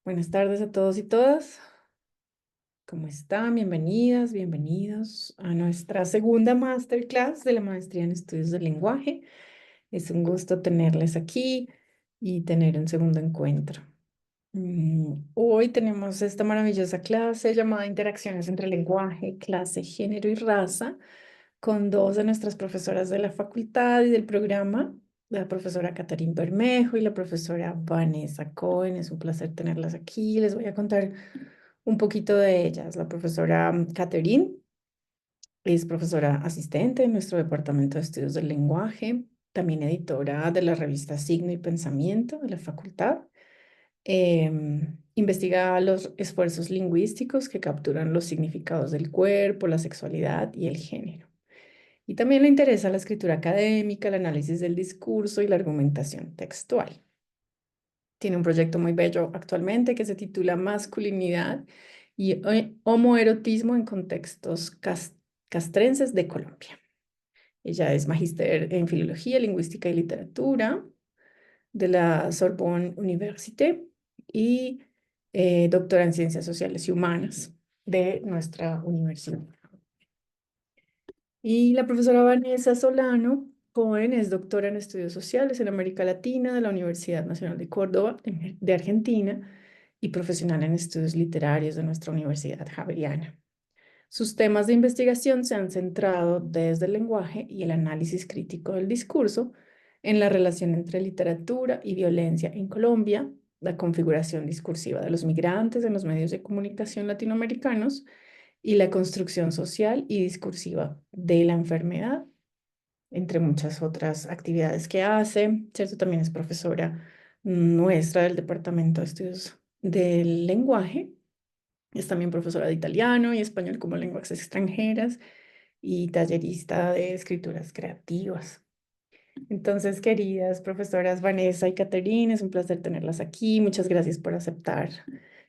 Buenas tardes a todos y todas. ¿Cómo están? Bienvenidas, bienvenidos a nuestra segunda masterclass de la maestría en estudios del lenguaje. Es un gusto tenerles aquí y tener un segundo encuentro. Hoy tenemos esta maravillosa clase llamada Interacciones entre lenguaje, clase, género y raza, con dos de nuestras profesoras de la facultad y del programa, la profesora Catherine Bermejo y la profesora Vanessa Cohen. Es un placer tenerlas aquí. Les voy a contar un poquito de ellas. La profesora Catherine es profesora asistente en nuestro departamento de estudios del lenguaje, también editora de la revista Signo y Pensamiento de la facultad. Investiga los esfuerzos lingüísticos que capturan los significados del cuerpo, la sexualidad y el género. Y también le interesa la escritura académica, el análisis del discurso y la argumentación textual. Tiene un proyecto muy bello actualmente que se titula Masculinidad y homoerotismo en contextos castrenses de Colombia. Ella es magíster en Filología, Lingüística y Literatura de la Sorbonne Université y doctora en Ciencias Sociales y Humanas de nuestra universidad. Y la profesora Vanessa Solano Cohen es doctora en Estudios Sociales en América Latina de la Universidad Nacional de Córdoba, de Argentina, y profesional en Estudios Literarios de nuestra Universidad Javeriana. Sus temas de investigación se han centrado desde el lenguaje y el análisis crítico del discurso en la relación entre literatura y violencia en Colombia, la configuración discursiva de los migrantes en los medios de comunicación latinoamericanos y la construcción social y discursiva de la enfermedad, entre muchas otras actividades que hace. ¿Cierto? También es profesora nuestra del Departamento de Estudios del Lenguaje. Es también profesora de italiano y español como lenguas extranjeras y tallerista de escrituras creativas. Entonces, queridas profesoras Vanessa y Caterine, es un placer tenerlas aquí. Muchas gracias por aceptar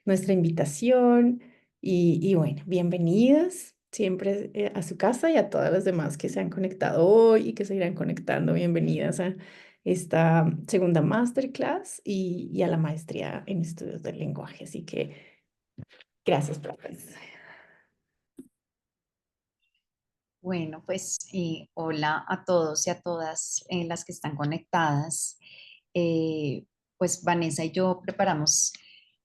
nuestra invitación y bueno, bienvenidas siempre a su casa y a todas las demás que se han conectado hoy y que se irán conectando. Bienvenidas a esta segunda masterclass y a la maestría en estudios del lenguaje. Así que gracias, profes. Bueno, pues hola a todos y a todas las que están conectadas. Eh, pues Vanessa y yo preparamos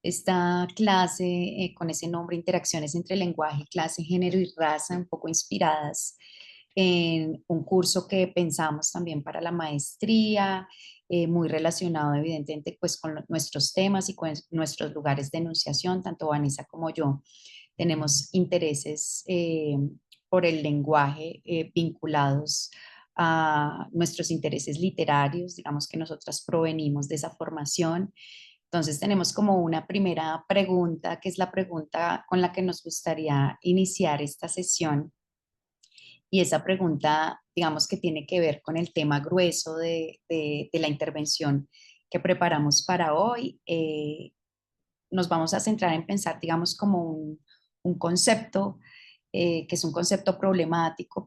esta clase con ese nombre, Interacciones entre lenguaje, clase, género y raza, un poco inspiradas en un curso que pensamos también para la maestría, muy relacionado evidentemente pues con nuestros temas y con nuestros lugares de enunciación, tanto Vanessa como yo tenemos intereses por el lenguaje vinculados a nuestros intereses literarios, digamos que nosotras provenimos de esa formación. Entonces tenemos como una primera pregunta, que es la pregunta con la que nos gustaría iniciar esta sesión. Y esa pregunta, digamos que tiene que ver con el tema grueso de la intervención que preparamos para hoy. Nos vamos a centrar en pensar, digamos, como un concepto que es un concepto problemático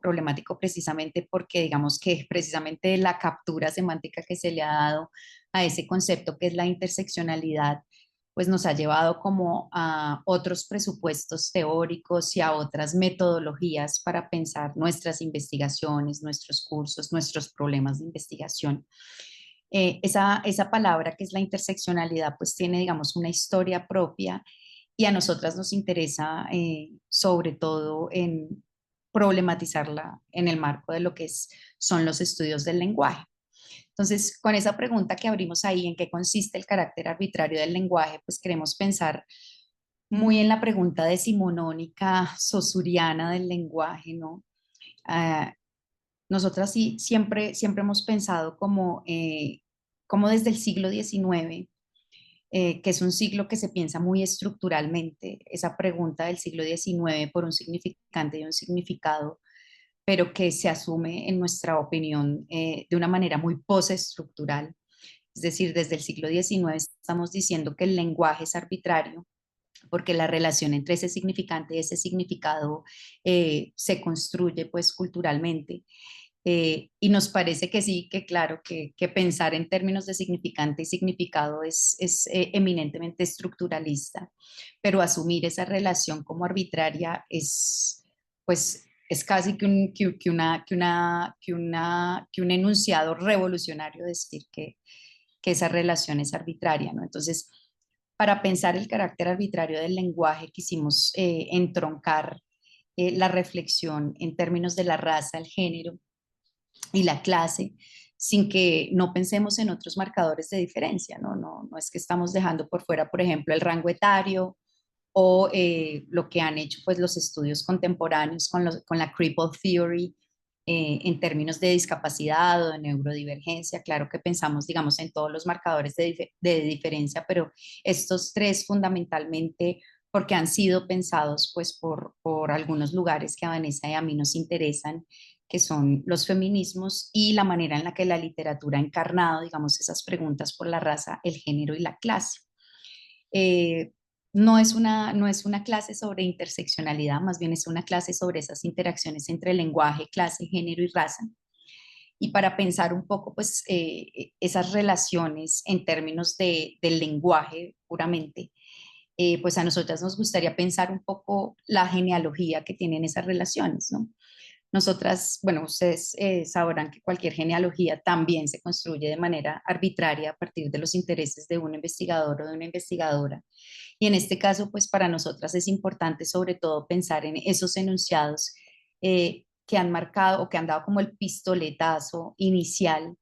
precisamente porque digamos que precisamente la captura semántica que se le ha dado a ese concepto que es la interseccionalidad, pues nos ha llevado como a otros presupuestos teóricos y a otras metodologías para pensar nuestras investigaciones, nuestros cursos, nuestros problemas de investigación. Esa palabra que es la interseccionalidad, pues tiene, digamos, una historia propia y a nosotras nos interesa sobre todo en problematizarla en el marco de lo que son los estudios del lenguaje. Entonces, con esa pregunta que abrimos ahí, ¿en qué consiste el carácter arbitrario del lenguaje? Pues queremos pensar muy en la pregunta decimonónica saussuriana del lenguaje, ¿no? Ah, nosotras sí siempre hemos pensado como desde el siglo XIX, que es un siglo que se piensa muy estructuralmente, esa pregunta del siglo XIX por un significante y un significado, pero que se asume en nuestra opinión de una manera muy postestructural. Es decir, desde el siglo XIX estamos diciendo que el lenguaje es arbitrario porque la relación entre ese significante y ese significado se construye pues culturalmente Y nos parece que sí, que claro, que pensar en términos de significante y significado es eminentemente estructuralista, pero asumir esa relación como arbitraria pues, es casi que un enunciado revolucionario decir que esa relación es arbitraria, ¿no? Entonces, para pensar el carácter arbitrario del lenguaje, quisimos entroncar la reflexión en términos de la raza, el género y la clase, sin que no pensemos en otros marcadores de diferencia, ¿no? No es que estamos dejando por fuera, por ejemplo, el rango etario o lo que han hecho pues, los estudios contemporáneos con la Cripple Theory en términos de discapacidad o de neurodivergencia. Claro que pensamos, digamos, en todos los marcadores de diferencia, pero estos tres fundamentalmente porque han sido pensados pues por algunos lugares que a Vanessa y a mí nos interesan, que son los feminismos y la manera en la que la literatura ha encarnado, digamos, esas preguntas por la raza, el género y la clase. Eh, no es una clase sobre interseccionalidad, más bien es una clase sobre esas interacciones entre lenguaje, clase, género y raza. Y para pensar un poco, pues, esas relaciones en términos del lenguaje puramente, pues a nosotras nos gustaría pensar un poco la genealogía que tienen esas relaciones, ¿no? Nosotras, bueno, ustedes sabrán que cualquier genealogía también se construye de manera arbitraria a partir de los intereses de un investigador o de una investigadora. Y en este caso, pues para nosotras es importante sobre todo pensar en esos enunciados que han marcado o que han dado como el pistoletazo inicial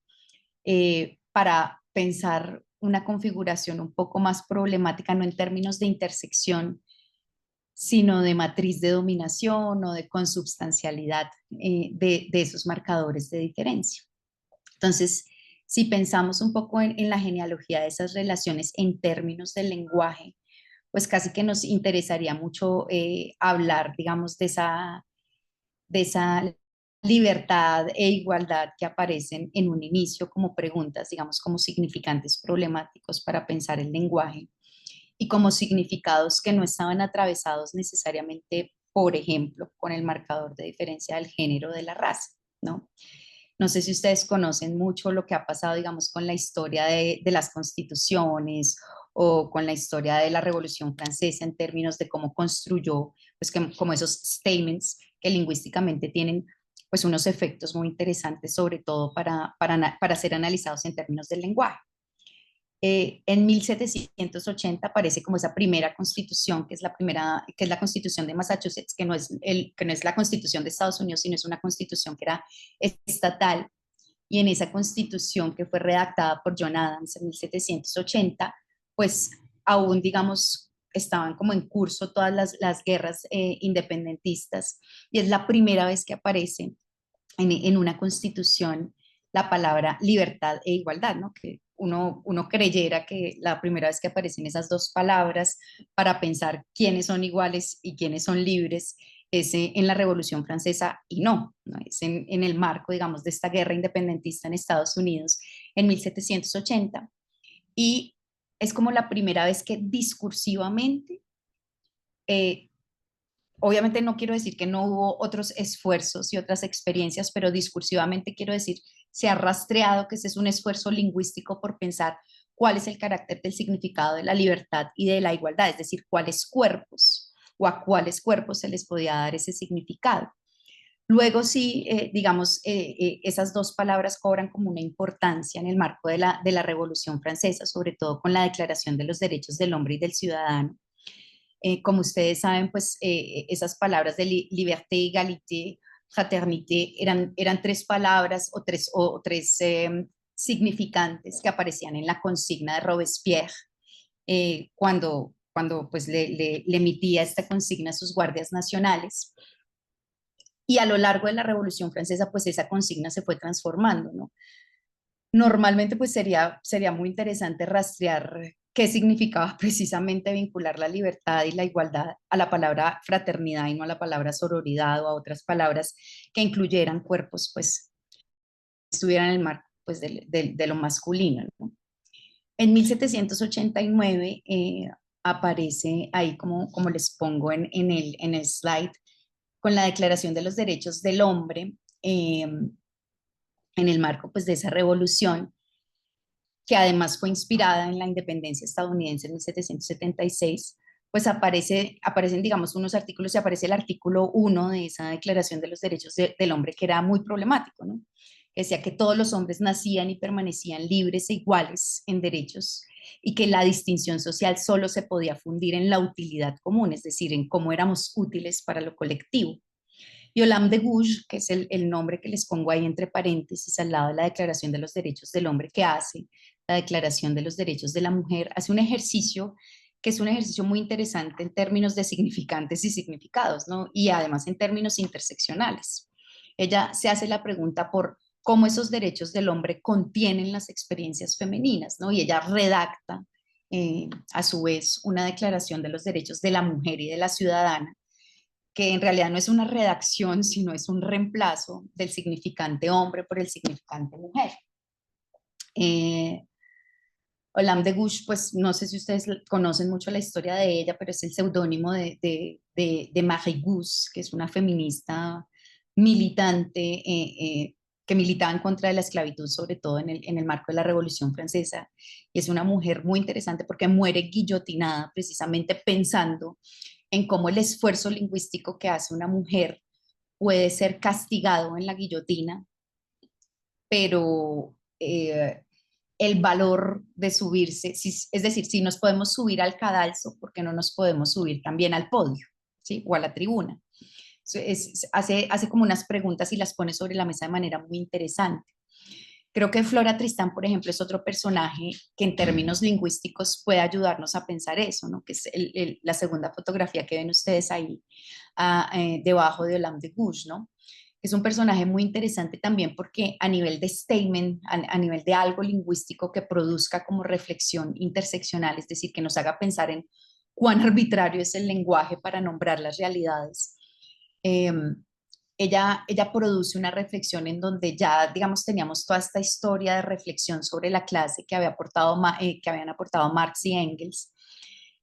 para pensar una configuración un poco más problemática, no en términos de intersección, sino de matriz de dominación o de consubstancialidad de esos marcadores de diferencia. Entonces, si pensamos un poco en la genealogía de esas relaciones en términos del lenguaje, pues casi que nos interesaría mucho hablar, digamos, de esa libertad e igualdad que aparecen en un inicio como preguntas, digamos, como significantes problemáticos para pensar el lenguaje y como significados que no estaban atravesados necesariamente, por ejemplo, con el marcador de diferencia del género de la raza, ¿no? No sé si ustedes conocen mucho lo que ha pasado, digamos, con la historia de las constituciones o con la historia de la Revolución Francesa en términos de cómo construyó, pues como esos statements que lingüísticamente tienen pues unos efectos muy interesantes, sobre todo para ser analizados en términos del lenguaje. En 1780 aparece como esa primera constitución, que es la constitución de Massachusetts, que no es la constitución de Estados Unidos, sino es una constitución que era estatal. Y en esa constitución que fue redactada por John Adams en 1780, pues aún, digamos, estaban como en curso todas las guerras independentistas. Y es la primera vez que aparece en una constitución la palabra libertad e igualdad, ¿no? Que uno creyera que la primera vez que aparecen esas dos palabras para pensar quiénes son iguales y quiénes son libres es en la Revolución Francesa y no es en el marco, digamos, de esta guerra independentista en Estados Unidos en 1780. Y es como la primera vez que discursivamente eh, obviamente no quiero decir que no hubo otros esfuerzos y otras experiencias, pero discursivamente quiero decir, se ha rastreado que ese es un esfuerzo lingüístico por pensar cuál es el carácter del significado de la libertad y de la igualdad, es decir, cuáles cuerpos o a cuáles cuerpos se les podía dar ese significado. Luego sí, digamos, esas dos palabras cobran como una importancia en el marco de la Revolución Francesa, sobre todo con la Declaración de los Derechos del Hombre y del Ciudadano. Como ustedes saben, pues esas palabras de liberté, égalité, fraternité eran tres palabras o tres significantes que aparecían en la consigna de Robespierre cuando pues, le emitía esta consigna a sus guardias nacionales. Y a lo largo de la Revolución Francesa, pues esa consigna se fue transformando, ¿no? Normalmente, pues sería muy interesante rastrear qué significaba precisamente vincular la libertad y la igualdad a la palabra fraternidad y no a la palabra sororidad o a otras palabras que incluyeran cuerpos, pues, estuvieran en el marco, pues, de lo masculino, ¿no? En 1789 aparece ahí, como les pongo en el slide, con la Declaración de los Derechos del Hombre, en el marco pues de esa revolución, que además fue inspirada en la independencia estadounidense en 1776, pues aparecen, digamos, unos artículos y aparece el artículo 1 de esa Declaración de los Derechos del Hombre, que era muy problemático, ¿no? Que decía que todos los hombres nacían y permanecían libres e iguales en derechos y que la distinción social solo se podía fundir en la utilidad común, es decir, en cómo éramos útiles para lo colectivo. Y Olam de Gouges, que es el nombre que les pongo ahí entre paréntesis al lado de la Declaración de los Derechos del Hombre que hace, la Declaración de los Derechos de la Mujer, hace un ejercicio que es un ejercicio muy interesante en términos de significantes y significados, ¿no? Y además en términos interseccionales. Ella se hace la pregunta por cómo esos derechos del hombre contienen las experiencias femeninas, ¿no? Y ella redacta a su vez una declaración de los derechos de la mujer y de la ciudadana, que en realidad no es una redacción, sino es un reemplazo del significante hombre por el significante mujer. Eh, Olam de Gouges, pues no sé si ustedes conocen mucho la historia de ella, pero es el seudónimo de Marie Gousse, que es una feminista militante que militaba en contra de la esclavitud, sobre todo en el marco de la Revolución Francesa. Y es una mujer muy interesante porque muere guillotinada precisamente pensando en cómo el esfuerzo lingüístico que hace una mujer puede ser castigado en la guillotina, pero el valor de subirse, es decir, si nos podemos subir al cadalso, ¿por qué no nos podemos subir también al podio, ¿sí? O a la tribuna? Hace como unas preguntas y las pone sobre la mesa de manera muy interesante. Creo que Flora Tristán, por ejemplo, es otro personaje que en términos lingüísticos puede ayudarnos a pensar eso, ¿no? Que es la segunda fotografía que ven ustedes ahí, debajo de Olam de Gouges, ¿no? Es un personaje muy interesante también porque a nivel de statement, a nivel de algo lingüístico que produzca como reflexión interseccional, es decir, que nos haga pensar en cuán arbitrario es el lenguaje para nombrar las realidades. Eh, ella produce una reflexión en donde ya, digamos, teníamos toda esta historia de reflexión sobre la clase que habían aportado Marx y Engels.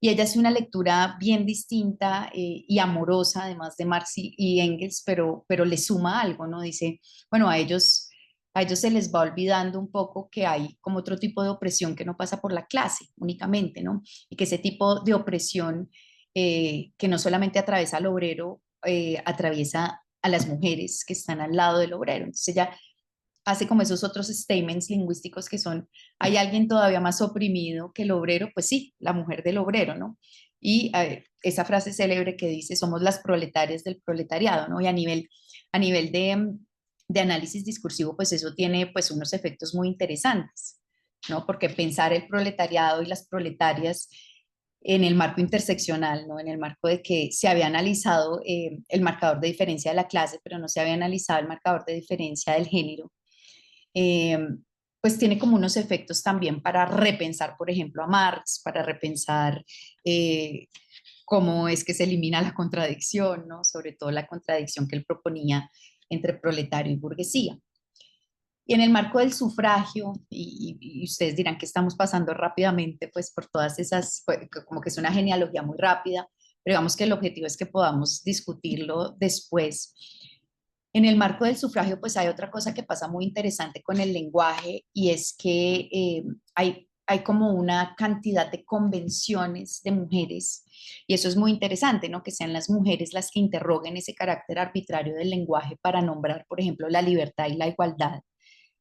Y ella hace una lectura bien distinta y amorosa, además de Marx y Engels, pero le suma algo, ¿no? Dice, bueno, a ellos se les va olvidando un poco que hay como otro tipo de opresión que no pasa por la clase únicamente, ¿no? Y que ese tipo de opresión que no solamente atraviesa al obrero, atraviesa a las mujeres que están al lado del obrero. Entonces ella hace como esos otros statements lingüísticos que son, hay alguien todavía más oprimido que el obrero, pues sí, la mujer del obrero, ¿no? Y esa frase célebre que dice, somos las proletarias del proletariado, ¿no? Y a nivel de análisis discursivo, pues eso tiene pues unos efectos muy interesantes, ¿no? Porque pensar el proletariado y las proletarias en el marco interseccional, ¿no? En el marco de que se había analizado el marcador de diferencia de la clase, pero no se había analizado el marcador de diferencia del género, eh, pues tiene como unos efectos también para repensar, por ejemplo, a Marx, para repensar cómo es que se elimina la contradicción, ¿no? Sobre todo la contradicción que él proponía entre proletario y burguesía. Y en el marco del sufragio, y ustedes dirán que estamos pasando rápidamente, pues por todas esas, pues, como que es una genealogía muy rápida, pero digamos que el objetivo es que podamos discutirlo después. En el marco del sufragio, pues hay otra cosa que pasa muy interesante con el lenguaje y es que hay como una cantidad de convenciones de mujeres y eso es muy interesante, ¿no? Que sean las mujeres las que interroguen ese carácter arbitrario del lenguaje para nombrar, por ejemplo, la libertad y la igualdad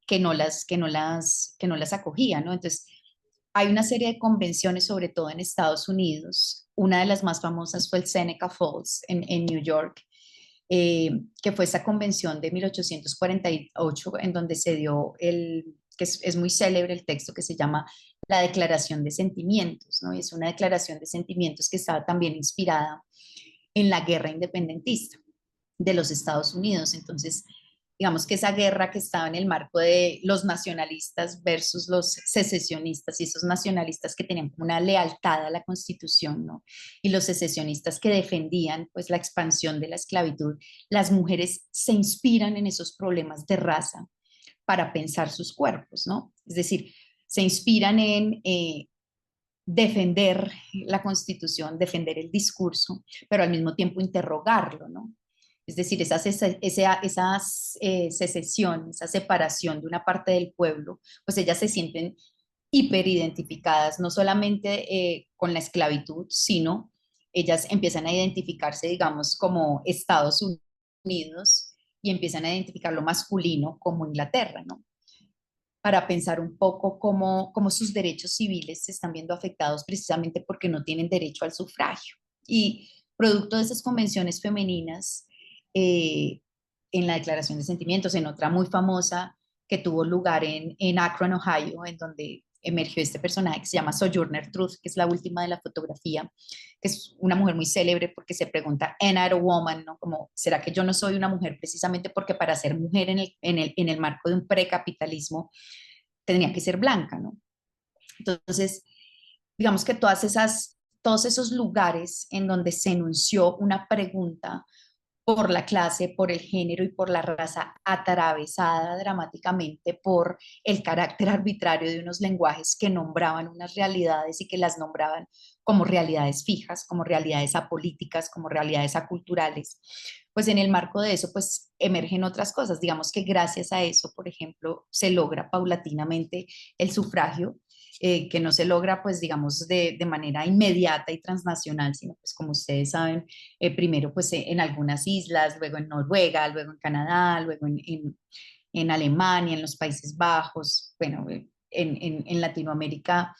que no las acogían, ¿no? Entonces, hay una serie de convenciones, sobre todo en Estados Unidos. Una de las más famosas fue el Seneca Falls en New York, que fue esa convención de 1848 en donde se dio que es muy célebre el texto que se llama la Declaración de Sentimientos, ¿no? Y es una declaración de sentimientos que estaba también inspirada en la guerra independentista de los Estados Unidos. Entonces, digamos que esa guerra que estaba en el marco de los nacionalistas versus los secesionistas y esos nacionalistas que tenían una lealtad a la Constitución, ¿no? Y los secesionistas que defendían pues la expansión de la esclavitud, las mujeres se inspiran en esos problemas de raza para pensar sus cuerpos, ¿no? Es decir, se inspiran en defender la Constitución, defender el discurso, pero al mismo tiempo interrogarlo, ¿no? Es decir, secesión, esa separación de una parte del pueblo, pues ellas se sienten hiperidentificadas, no solamente con la esclavitud, sino ellas empiezan a identificarse, digamos, como Estados Unidos y empiezan a identificar lo masculino como Inglaterra, ¿no? Para pensar un poco cómo sus derechos civiles se están viendo afectados precisamente porque no tienen derecho al sufragio. Y producto de esas convenciones femeninas, eh, en la Declaración de Sentimientos, en otra muy famosa que tuvo lugar en Akron, Ohio, en donde emergió este personaje que se llama Sojourner Truth, que es la última de la fotografía, que es una mujer muy célebre porque se pregunta, ¿Am I a woman? ¿No? Como, ¿será que yo no soy una mujer precisamente porque para ser mujer en el marco de un precapitalismo tendría que ser blanca, ¿no? Entonces, digamos que todos esos lugares en donde se enunció una pregunta por la clase, por el género y por la raza, atravesada dramáticamente por el carácter arbitrario de unos lenguajes que nombraban unas realidades y que las nombraban como realidades fijas, como realidades apolíticas, como realidades aculturales. Pues en el marco de eso, pues emergen otras cosas. Digamos que gracias a eso, por ejemplo, se logra paulatinamente el sufragio, que no se logra, pues digamos, de manera inmediata y transnacional, sino pues como ustedes saben, primero pues en algunas islas, luego en Noruega, luego en Canadá, luego en Alemania, en los Países Bajos, bueno, en Latinoamérica.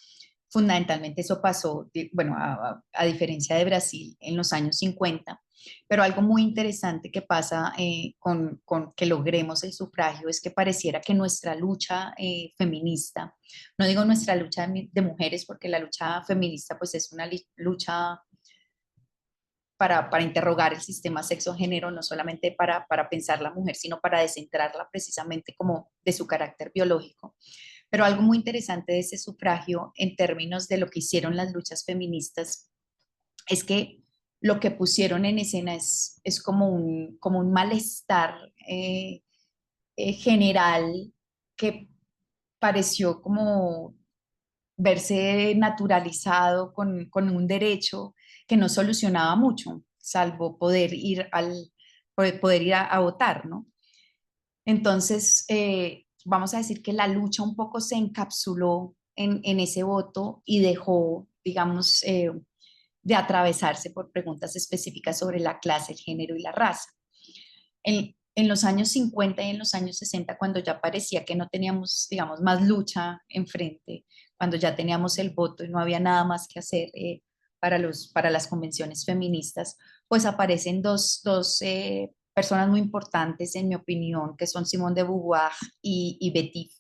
Fundamentalmente eso pasó, bueno, a diferencia de Brasil en los años 50, pero algo muy interesante que pasa con que logremos el sufragio es que pareciera que nuestra lucha feminista, no digo nuestra lucha de mujeres porque la lucha feminista pues es una lucha para interrogar el sistema sexo-género, no solamente para pensar la mujer, sino para descentrarla precisamente como de su carácter biológico. Pero algo muy interesante de ese sufragio en términos de lo que hicieron las luchas feministas es que lo que pusieron en escena es como un malestar general que pareció como verse naturalizado con un derecho que no solucionaba mucho, salvo poder ir a votar, ¿no? Entonces, vamos a decir que la lucha un poco se encapsuló en ese voto y dejó, digamos, de atravesarse por preguntas específicas sobre la clase, el género y la raza. En los años 50 y en los años 60, cuando ya parecía que no teníamos, digamos, más lucha enfrente, cuando ya teníamos el voto y no había nada más que hacer para las convenciones feministas, pues aparecen dos personas muy importantes, en mi opinión, que son Simone de Beauvoir y Betty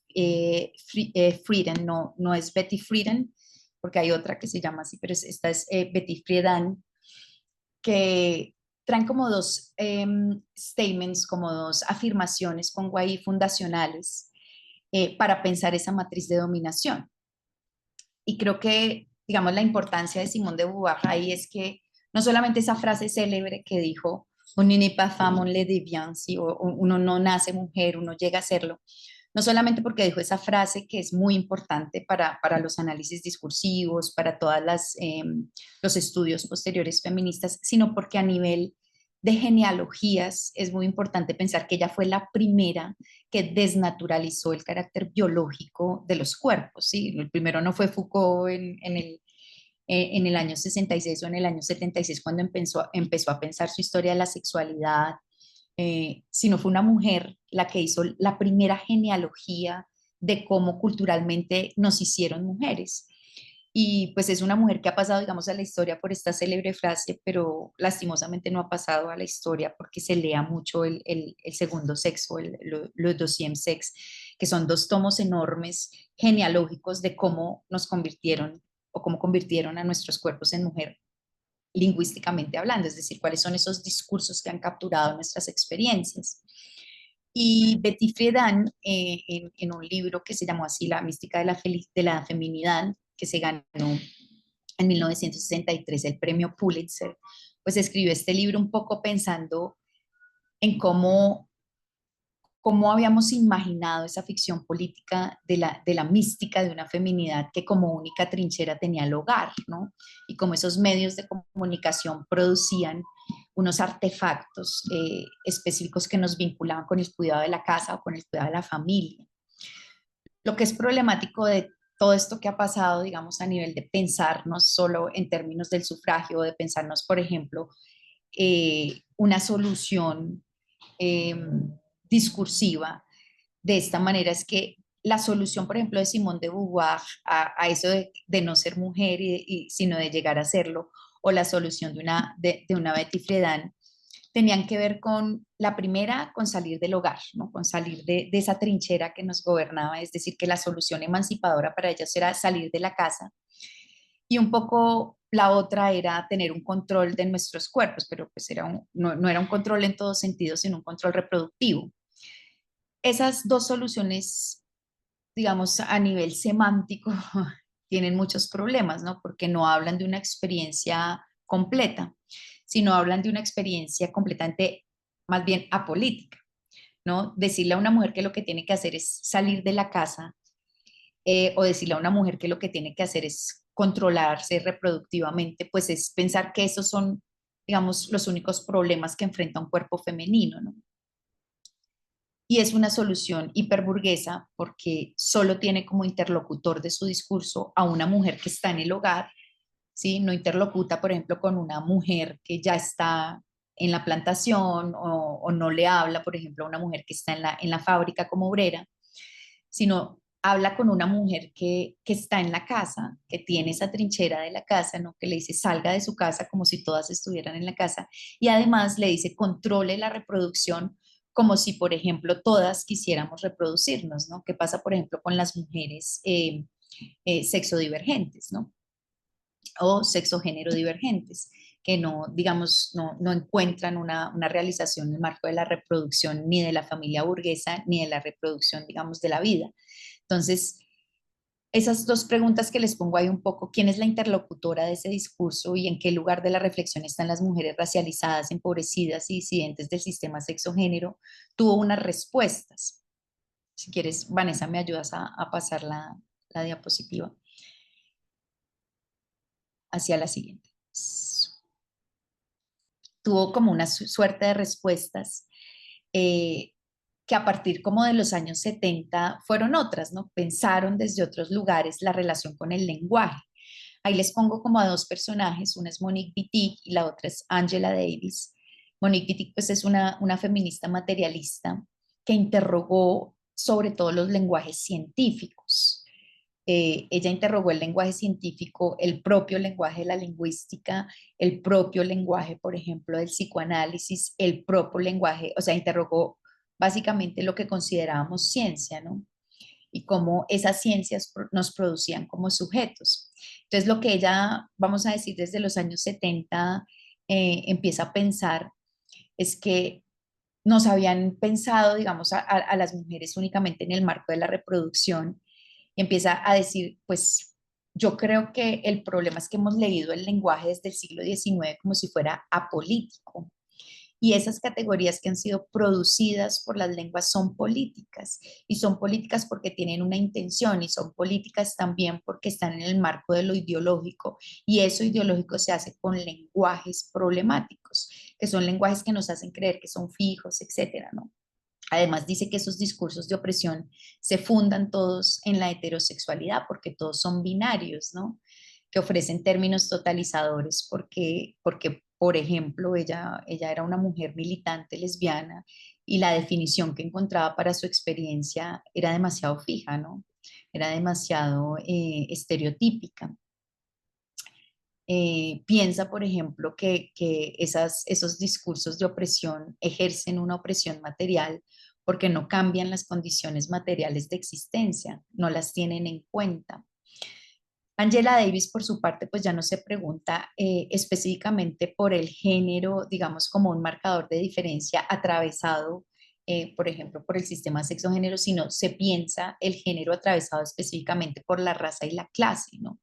Friedan. No, no es Betty Friedan, porque hay otra que se llama así, pero esta es Betty Friedan, que traen como dos statements, como dos afirmaciones, pongo ahí, fundacionales, para pensar esa matriz de dominación. Y creo que, digamos, la importancia de Simone de Beauvoir ahí es que no solamente esa frase célebre que dijo, on n'est pas femme, on le devient, ¿sí? O uno no nace mujer, uno llega a serlo, no solamente porque dijo esa frase que es muy importante para los análisis discursivos, para los estudios posteriores feministas, sino porque a nivel de genealogías es muy importante pensar que ella fue la primera que desnaturalizó el carácter biológico de los cuerpos. ¿Sí? El primero no fue Foucault en el año 66 o en el año 76 cuando empezó a pensar su historia de la sexualidad, sino fue una mujer la que hizo la primera genealogía de cómo culturalmente nos hicieron mujeres. Y pues es una mujer que ha pasado, digamos, a la historia por esta célebre frase, pero lastimosamente no ha pasado a la historia porque se lea mucho el segundo sexo, le deuxième sexe, que son dos tomos enormes genealógicos de cómo nos convirtieron o cómo convirtieron a nuestros cuerpos en mujer lingüísticamente hablando, es decir, cuáles son esos discursos que han capturado nuestras experiencias. Y Betty Friedan, en un libro que se llamó así, La mística de la feminidad, que se ganó en 1963 el premio Pulitzer, pues escribió este libro un poco pensando en cómo habíamos imaginado esa ficción política de la mística de una feminidad que como única trinchera tenía el hogar, ¿no? Y cómo esos medios de comunicación producían unos artefactos específicos que nos vinculaban con el cuidado de la casa o con el cuidado de la familia. Lo que es problemático de todo esto que ha pasado, digamos, a nivel de pensarnos solo en términos del sufragio, de pensarnos, por ejemplo, una solución eh, discursiva de esta manera, es que la solución, por ejemplo, de Simone de Beauvoir a eso de no ser mujer sino de llegar a serlo, o la solución de una Betty Friedan, tenían que ver con la primera, con salir del hogar, ¿no? Con salir de esa trinchera que nos gobernaba, es decir, que la solución emancipadora para ellos era salir de la casa, y un poco la otra era tener un control de nuestros cuerpos, pero pues no era un control en todo sentido, sino un control reproductivo. Esas dos soluciones, digamos, a nivel semántico, tienen muchos problemas, ¿no? Porque no hablan de una experiencia completa, sino hablan de una experiencia completamente, más bien apolítica, ¿no? Decirle a una mujer que lo que tiene que hacer es salir de la casa, o decirle a una mujer que lo que tiene que hacer es controlarse reproductivamente, pues es pensar que esos son, digamos, los únicos problemas que enfrenta un cuerpo femenino, ¿no? Y es una solución hiperburguesa porque solo tiene como interlocutor de su discurso a una mujer que está en el hogar, ¿sí? No interlocuta, por ejemplo, con una mujer que ya está en la plantación, o no le habla, por ejemplo, a una mujer que está en la fábrica como obrera, sino habla con una mujer que está en la casa, que tiene esa trinchera de la casa, ¿no? Que le dice salga de su casa como si todas estuvieran en la casa, y además le dice controle la reproducción como si, por ejemplo, todas quisiéramos reproducirnos, ¿no? ¿Qué pasa, por ejemplo, con las mujeres sexodivergentes, ¿no? O sexo-género divergentes, que no, digamos, no encuentran una realización en el marco de la reproducción ni de la familia burguesa, ni de la reproducción, digamos, de la vida. Entonces, esas dos preguntas que les pongo ahí un poco: ¿quién es la interlocutora de ese discurso y en qué lugar de la reflexión están las mujeres racializadas, empobrecidas y disidentes del sistema sexo-género? Tuvo unas respuestas. Si quieres, Vanessa, me ayudas a pasar la diapositiva hacia la siguiente. Tuvo como una suerte de respuestas, eh, que a partir como de los años 70 fueron otras, ¿no? Pensaron desde otros lugares la relación con el lenguaje. Ahí les pongo como a dos personajes: una es Monique Wittig y la otra es Angela Davis. Monique Wittig pues es una feminista materialista que interrogó sobre todo los lenguajes científicos. Ella interrogó el lenguaje científico, el propio lenguaje de la lingüística, el propio lenguaje, por ejemplo, del psicoanálisis, el propio lenguaje, o sea, interrogó básicamente lo que considerábamos ciencia, ¿no? Y cómo esas ciencias nos producían como sujetos. Entonces, lo que ella, vamos a decir, desde los años 70 empieza a pensar es que nos habían pensado, digamos, a las mujeres únicamente en el marco de la reproducción, y empieza a decir, pues yo creo que el problema es que hemos leído el lenguaje desde el siglo XIX como si fuera apolítico, y esas categorías que han sido producidas por las lenguas son políticas, y son políticas porque tienen una intención, y son políticas también porque están en el marco de lo ideológico, y eso ideológico se hace con lenguajes problemáticos, que son lenguajes que nos hacen creer que son fijos, etcétera, ¿no? Además dice que esos discursos de opresión se fundan todos en la heterosexualidad porque todos son binarios, ¿no? Que ofrecen términos totalizadores porque por ejemplo, ella era una mujer militante lesbiana, y la definición que encontraba para su experiencia era demasiado fija, ¿no? Era demasiado estereotípica. Piensa, por ejemplo, que esos discursos de opresión ejercen una opresión material porque no cambian las condiciones materiales de existencia, no las tienen en cuenta. Angela Davis, por su parte, pues ya no se pregunta específicamente por el género, digamos, como un marcador de diferencia atravesado, por ejemplo, por el sistema sexo-género, sino se piensa el género atravesado específicamente por la raza y la clase, ¿no?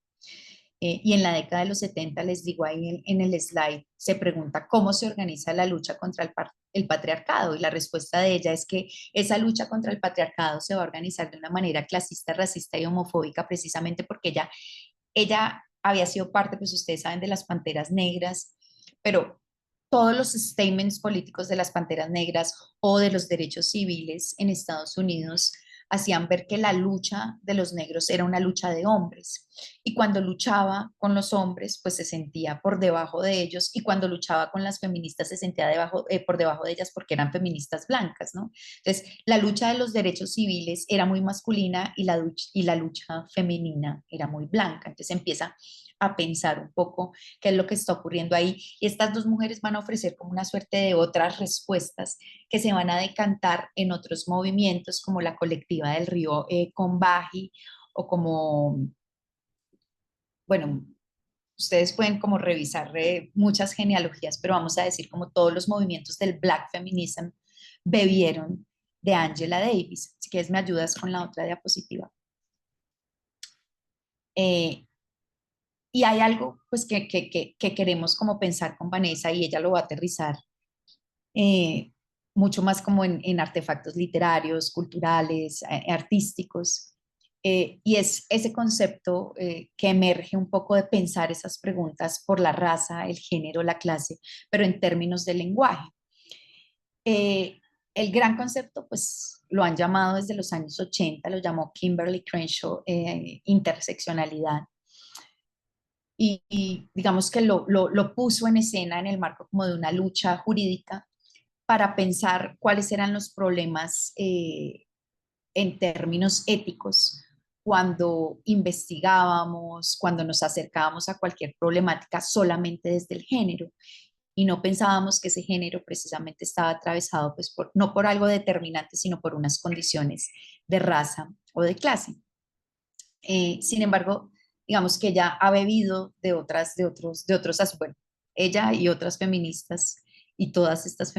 Y en la década de los 70, les digo ahí en el slide, se pregunta cómo se organiza la lucha contra el patriarcado, y la respuesta de ella es que esa lucha contra el patriarcado se va a organizar de una manera clasista, racista y homofóbica, precisamente porque ella había sido parte, pues ustedes saben, de las Panteras Negras, pero todos los statements políticos de las Panteras Negras o de los derechos civiles en Estados Unidos hacían ver que la lucha de los negros era una lucha de hombres. Y cuando luchaba con los hombres, pues se sentía por debajo de ellos. Y cuando luchaba con las feministas, se sentía por debajo de ellas porque eran feministas blancas, ¿no? Entonces, la lucha de los derechos civiles era muy masculina y la lucha femenina era muy blanca. Entonces empieza a pensar un poco qué es lo que está ocurriendo ahí. Y estas dos mujeres van a ofrecer como una suerte de otras respuestas que se van a decantar en otros movimientos como la colectiva del río Combahee o como, bueno, ustedes pueden como revisar muchas genealogías, pero vamos a decir como todos los movimientos del Black Feminism bebieron de Angela Davis. Si quieres me ayudas con la otra diapositiva. Eh, y hay algo pues que queremos como pensar con Vanessa y ella lo va a aterrizar eh, mucho más como en artefactos literarios, culturales, artísticos. Y es ese concepto que emerge un poco de pensar esas preguntas por la raza, el género, la clase, pero en términos de lenguaje. Eh, el gran concepto, pues lo han llamado desde los años 80, lo llamó Kimberly Crenshaw, interseccionalidad. Y digamos que lo puso en escena en el marco como de una lucha jurídica para pensar cuáles eran los problemas en términos éticos cuando investigábamos, cuando nos acercábamos a cualquier problemática solamente desde el género y no pensábamos que ese género precisamente estaba atravesado pues no por algo determinante, sino por unas condiciones de raza o de clase. Sin embargo, digamos que ella ha bebido bueno, ella y otras feministas y todas estas,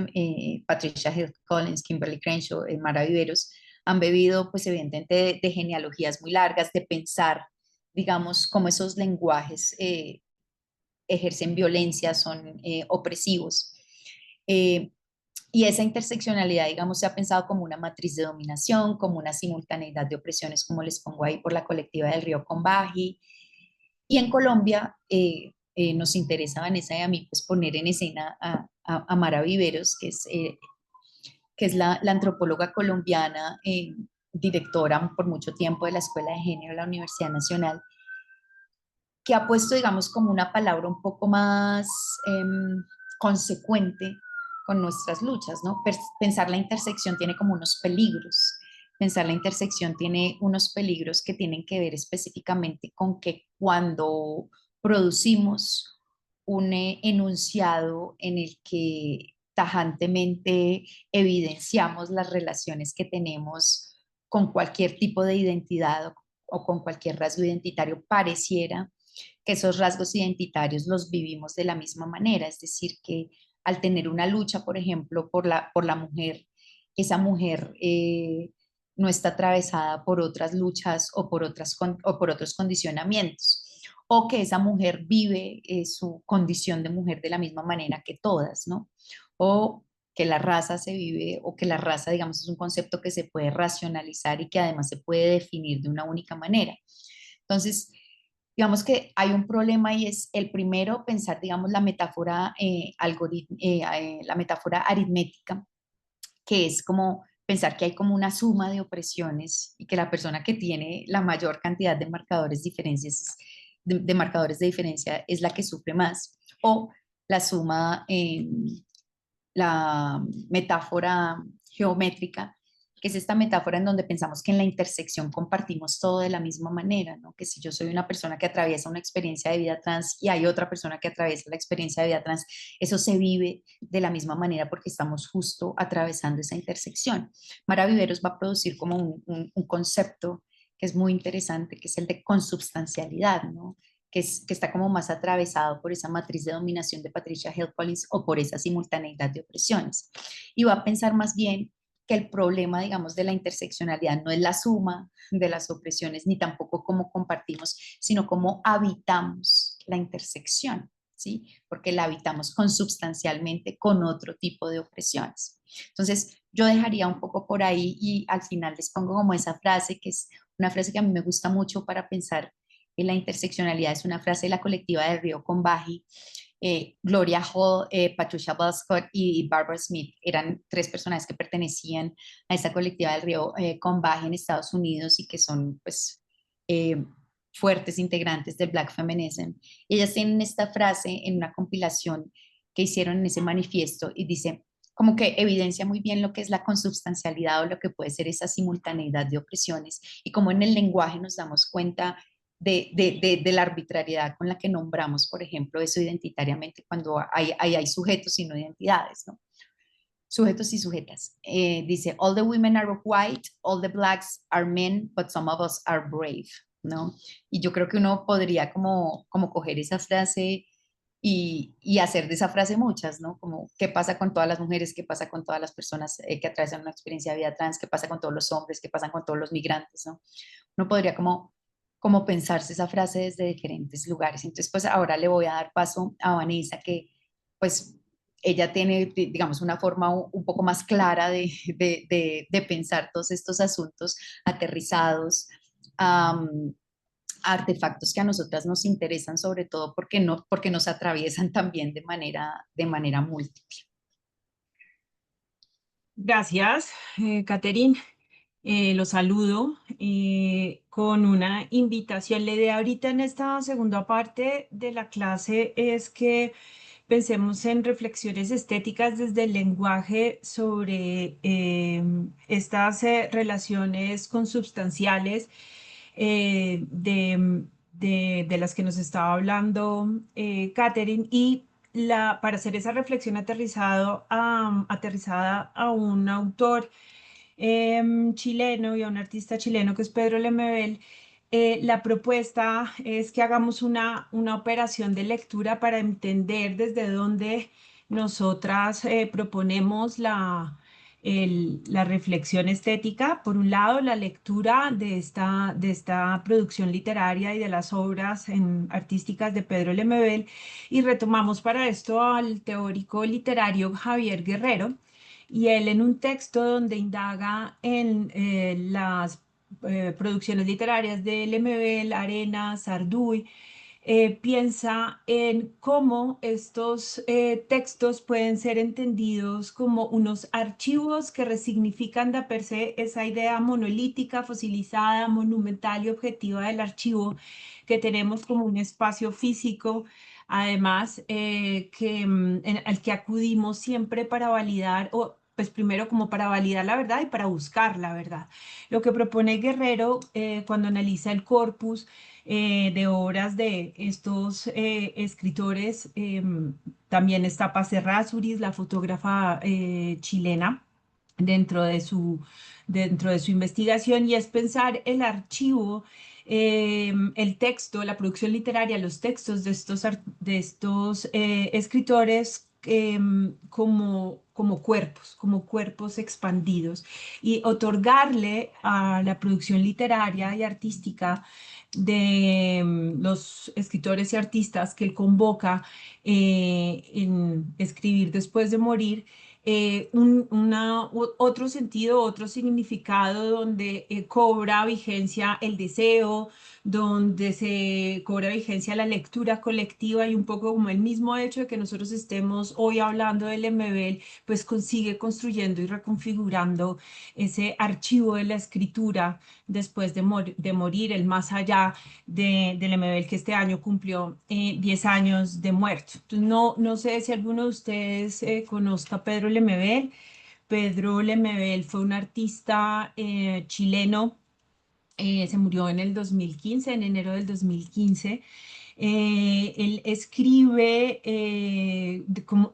Patricia Hill Collins, Kimberly Crenshaw, Mara Viveros, han bebido pues evidentemente de genealogías muy largas, de pensar, digamos, cómo esos lenguajes ejercen violencia, son opresivos. Eh, y esa interseccionalidad, digamos, se ha pensado como una matriz de dominación, como una simultaneidad de opresiones, como les pongo ahí por la colectiva del río Combahee. Y en Colombia nos interesa, Vanessa y a mí, pues poner en escena a Mara Viveros, que es la antropóloga colombiana, directora por mucho tiempo de la Escuela de Género de la Universidad Nacional, que ha puesto, digamos, como una palabra un poco más consecuente con nuestras luchas, ¿no? Pensar la intersección tiene como unos peligros. Pensar la intersección tiene unos peligros que tienen que ver específicamente con que cuando producimos un enunciado en el que tajantemente evidenciamos las relaciones que tenemos con cualquier tipo de identidad o con cualquier rasgo identitario, pareciera que esos rasgos identitarios los vivimos de la misma manera, es decir, que al tener una lucha, por ejemplo, por la mujer, esa mujer no está atravesada por otras luchas o por otros condicionamientos, o que esa mujer vive su condición de mujer de la misma manera que todas, ¿no? O que la raza se vive, o que la raza, digamos, es un concepto que se puede racionalizar y que además se puede definir de una única manera. Entonces, digamos que hay un problema y es el primero, pensar, digamos, la metáfora aritmética, que es como pensar que hay como una suma de opresiones y que la persona que tiene la mayor cantidad de marcadores de marcadores de diferencia es la que sufre más, o la suma, la metáfora geométrica, que es esta metáfora en donde pensamos que en la intersección compartimos todo de la misma manera, ¿no? Que si yo soy una persona que atraviesa una experiencia de vida trans y hay otra persona que atraviesa la experiencia de vida trans, eso se vive de la misma manera porque estamos justo atravesando esa intersección. Mara Viveros va a producir como un concepto que es muy interesante, que es el de consubstancialidad, ¿no? Que está como más atravesado por esa matriz de dominación de Patricia Hill Collins o por esa simultaneidad de opresiones. Y va a pensar más bien que el problema, digamos, de la interseccionalidad no es la suma de las opresiones, ni tampoco cómo compartimos, sino cómo habitamos la intersección, ¿sí? Porque la habitamos consubstancialmente con otro tipo de opresiones. Entonces, yo dejaría un poco por ahí y al final les pongo como esa frase, que es una frase que a mí me gusta mucho para pensar en la interseccionalidad, es una frase de la colectiva del río Combahee, Gloria Hall, Patricia Buscott y Barbara Smith eran tres personajes que pertenecían a esta colectiva del río Combahee en Estados Unidos y que son pues eh, fuertes integrantes del Black Feminism. Y ellas tienen esta frase en una compilación que hicieron en ese manifiesto y dice, como que evidencia muy bien lo que es la consubstancialidad o lo que puede ser esa simultaneidad de opresiones y cómo en el lenguaje nos damos cuenta de la arbitrariedad con la que nombramos, por ejemplo, eso identitariamente cuando hay sujetos y no identidades, ¿no? Sujetos y sujetas. Dice, all the women are white, all the blacks are men, but some of us are brave, ¿no? Y yo creo que uno podría como coger esa frase y hacer de esa frase muchas, ¿no? Como, ¿qué pasa con todas las mujeres? ¿Qué pasa con todas las personas que atraviesan una experiencia de vida trans? ¿Qué pasa con todos los hombres? ¿Qué pasa con todos los migrantes, ¿no? Uno podría como pensarse esa frase desde diferentes lugares. Entonces, pues ahora le voy a dar paso a Vanessa, que pues ella tiene, digamos, una forma un poco más clara de pensar todos estos asuntos aterrizados, um, artefactos que a nosotras nos interesan, sobre todo porque, no, porque nos atraviesan también de manera múltiple. Gracias, Catherine. Los saludo con una invitación. La idea ahorita en esta segunda parte de la clase es que pensemos en reflexiones estéticas desde el lenguaje sobre estas relaciones consubstanciales de las que nos estaba hablando Catherine y para hacer esa reflexión aterrizada a un autor chileno y a un artista chileno que es Pedro Lemebel, la propuesta es que hagamos una operación de lectura para entender desde dónde nosotras proponemos la reflexión estética. Por un lado, la lectura de esta producción literaria y de las obras artísticas de Pedro Lemebel, y retomamos para esto al teórico literario Javier Guerrero, y él en un texto donde indaga en las producciones literarias de Lemebel, Arenas, Sarduy, piensa en cómo estos textos pueden ser entendidos como unos archivos que resignifican de per se esa idea monolítica, fosilizada, monumental y objetiva del archivo que tenemos como un espacio físico, además al que acudimos siempre para validar o pues primero como para validar la verdad y para buscar la verdad. Lo que propone Guerrero cuando analiza el corpus de obras de estos escritores. También está Paz Errázuriz, la fotógrafa chilena, dentro de dentro de su investigación, y es pensar el archivo, el texto, la producción literaria, los textos de estos escritores como cuerpos expandidos, y otorgarle a la producción literaria y artística de los escritores y artistas que él convoca en escribir después de morir, otro sentido, otro significado donde cobra vigencia el deseo, donde se cobra vigencia la lectura colectiva, y un poco como el mismo hecho de que nosotros estemos hoy hablando del MBL, pues consigue construyendo y reconfigurando ese archivo de la escritura después de morir, el más allá de Lemebel, que este año cumplió 10 años de muerto. Entonces, no sé si alguno de ustedes conozca a Pedro Lemebel. Pedro Lemebel fue un artista chileno. Se murió en el 2015, en enero del 2015. Él escribe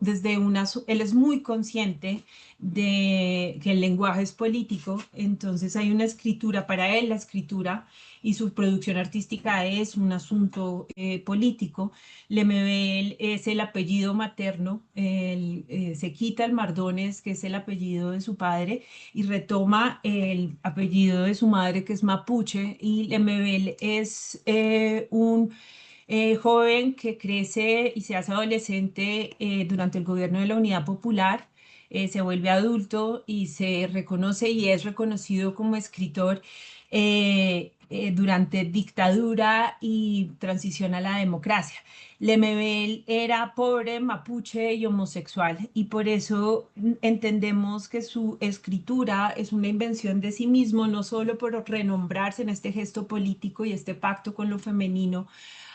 desde él es muy consciente de que el lenguaje es político, entonces hay una escritura, para él la escritura y su producción artística es un asunto político. Lemebel es el apellido materno, se quita el Mardones, que es el apellido de su padre, y retoma el apellido de su madre, que es mapuche, y Lemebel es un joven que crece y se hace adolescente durante el gobierno de la Unidad Popular. Se vuelve adulto y se reconoce y es reconocido como escritor durante dictadura y transición a la democracia. Lemebel era pobre, mapuche y homosexual, y por eso entendemos que su escritura es una invención de sí mismo, no solo por renombrarse en este gesto político y este pacto con lo femenino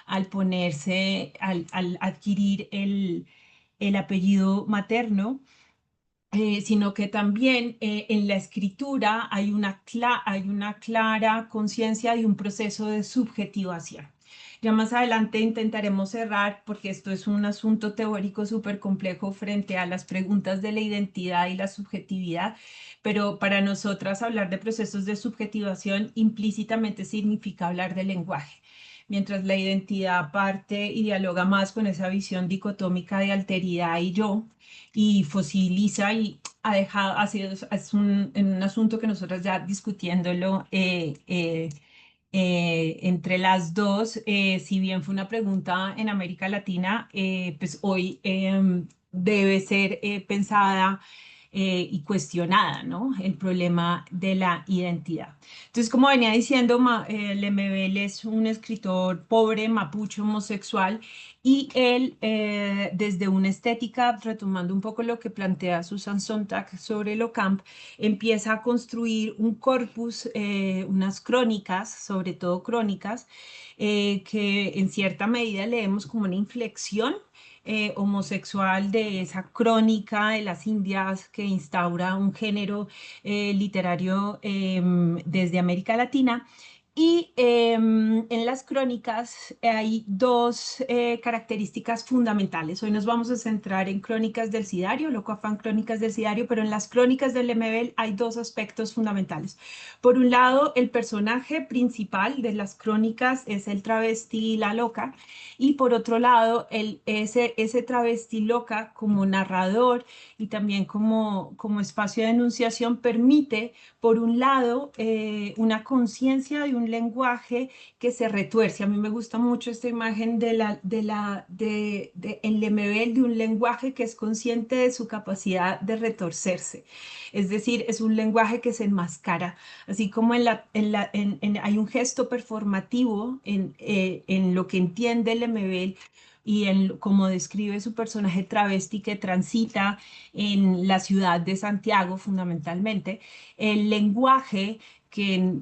al ponerse, al adquirir el apellido materno, sino que también en la escritura hay una clara conciencia y un proceso de subjetivación. Ya más adelante intentaremos cerrar porque esto es un asunto teórico súper complejo frente a las preguntas de la identidad y la subjetividad, pero para nosotras hablar de procesos de subjetivación implícitamente significa hablar del lenguaje. Mientras la identidad parte y dialoga más con esa visión dicotómica de alteridad y yo, y fosiliza y ha dejado, es un asunto que nosotros ya discutiéndolo entre las dos, si bien fue una pregunta en América Latina, pues hoy debe ser pensada y cuestionada, ¿no? El problema de la identidad. Entonces, como venía diciendo, Lemebel es un escritor pobre, mapuche, homosexual, y él, desde una estética, retomando un poco lo que plantea Susan Sontag sobre lo camp, empieza a construir un corpus, unas crónicas, sobre todo crónicas, que en cierta medida leemos como una inflexión homosexual de esa crónica de las Indias que instaura un género literario desde América Latina. Y en las crónicas hay dos características fundamentales. Hoy nos vamos a centrar en Crónicas del Sidario, Loco Afán Crónicas del Sidario, pero en las crónicas del Lemebel hay dos aspectos fundamentales. Por un lado, el personaje principal de las crónicas es el travesti La Loca, y por otro lado, ese travesti loca como narrador y también como espacio de enunciación permite, por un lado, una conciencia de un lenguaje que se retuerce. A mí me gusta mucho esta imagen en Lemebel de un lenguaje que es consciente de su capacidad de retorcerse. Es decir, es un lenguaje que se enmascara, así como hay un gesto performativo en lo que entiende Lemebel y en cómo describe su personaje travesti que transita en la ciudad de Santiago fundamentalmente, el lenguaje que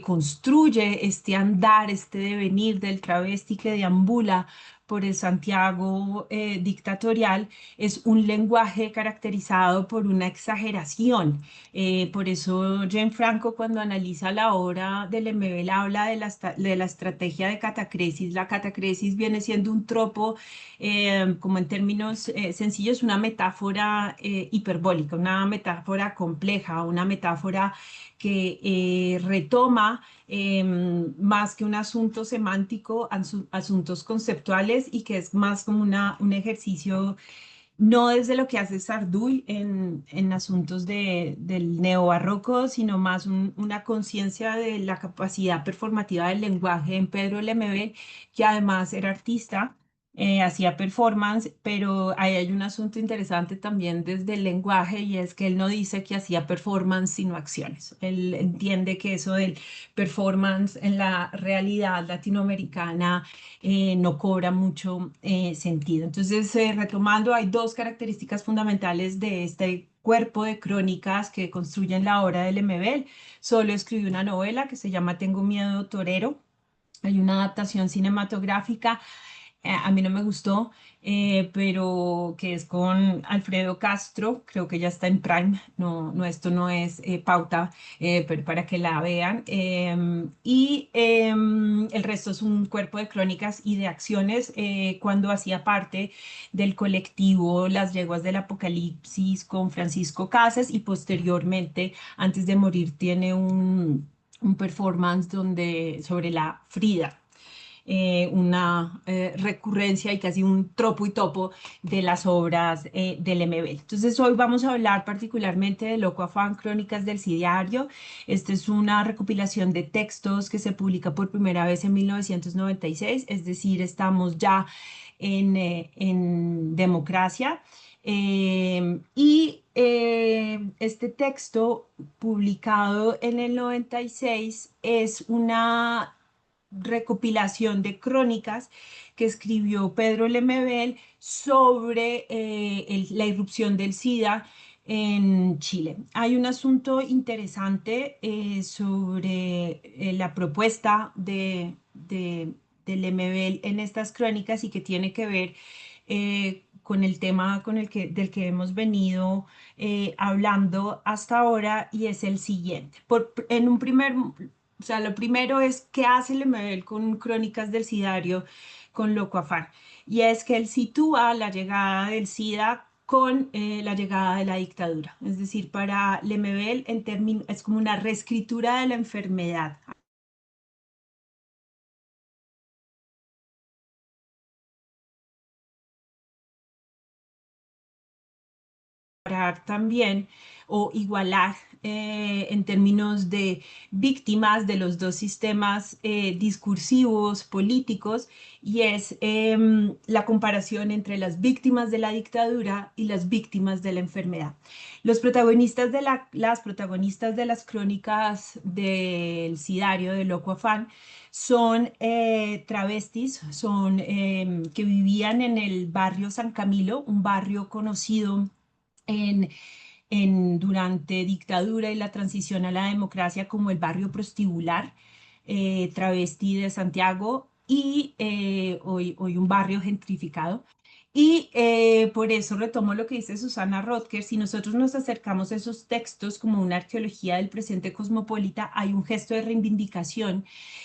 construye este andar, este devenir del travesti que deambula por el Santiago dictatorial, es un lenguaje caracterizado por una exageración. Por eso Jane Franco, cuando analiza la obra de Lemebel, habla de la estrategia de catacresis. La catacresis viene siendo un tropo, como en términos sencillos, una metáfora hiperbólica, una metáfora compleja, una metáfora que retoma más que un asunto semántico, asuntos conceptuales, y que es más como un ejercicio no desde lo que hace Sarduy en asuntos del neobarroco, sino más una conciencia de la capacidad performativa del lenguaje en Pedro Lemebel, que además era artista, hacía performance, pero ahí hay un asunto interesante también desde el lenguaje, y es que él no dice que hacía performance sino acciones. Él entiende que eso del performance en la realidad latinoamericana no cobra mucho sentido. Entonces, retomando, hay dos características fundamentales de este cuerpo de crónicas que construyen la obra de Lemebel. Solo escribió una novela que se llama Tengo miedo, torero. Hay una adaptación cinematográfica, a mí no me gustó, pero que es con Alfredo Castro, creo que ya está en Prime, no, esto no es pauta, pero para que la vean. El resto es un cuerpo de crónicas y de acciones cuando hacía parte del colectivo Las Yeguas del Apocalipsis con Francisco Casas, y posteriormente, antes de morir, tiene un performance sobre la Frida, una recurrencia y casi un tropo y topo de las obras del Lemebel. Entonces hoy vamos a hablar particularmente de Loco Afán, Crónicas del Sidiario. Esta es una recopilación de textos que se publica por primera vez en 1996, es decir, estamos ya en democracia. Este texto, publicado en el 96, es una recopilación de crónicas que escribió Pedro Lemebel sobre la irrupción del SIDA en Chile. Hay un asunto interesante sobre la propuesta de Lemebel en estas crónicas y que tiene que ver con el tema del que hemos venido hablando hasta ahora, y es el siguiente. O sea, lo primero es qué hace Lemebel con Crónicas del Sidario, con Loco Afán. Y es que él sitúa la llegada del SIDA con la llegada de la dictadura. Es decir, para Lemebel es como una reescritura de la enfermedad. También o igualar en términos de víctimas de los dos sistemas discursivos políticos, y es la comparación entre las víctimas de la dictadura y las víctimas de la enfermedad. Las protagonistas de las crónicas del Sidario de Loco Afán son travestis, son que vivían en el barrio San Camilo, un barrio conocido en, durante dictadura y la transición a la democracia como el barrio prostíbular, travesti de Santiago, y hoy un barrio gentrificado. Y por eso retomo lo que dice Susana Rodker: si nosotros nos acercamos a esos textos como una arqueología del presente cosmopolita, hay un gesto de reivindicación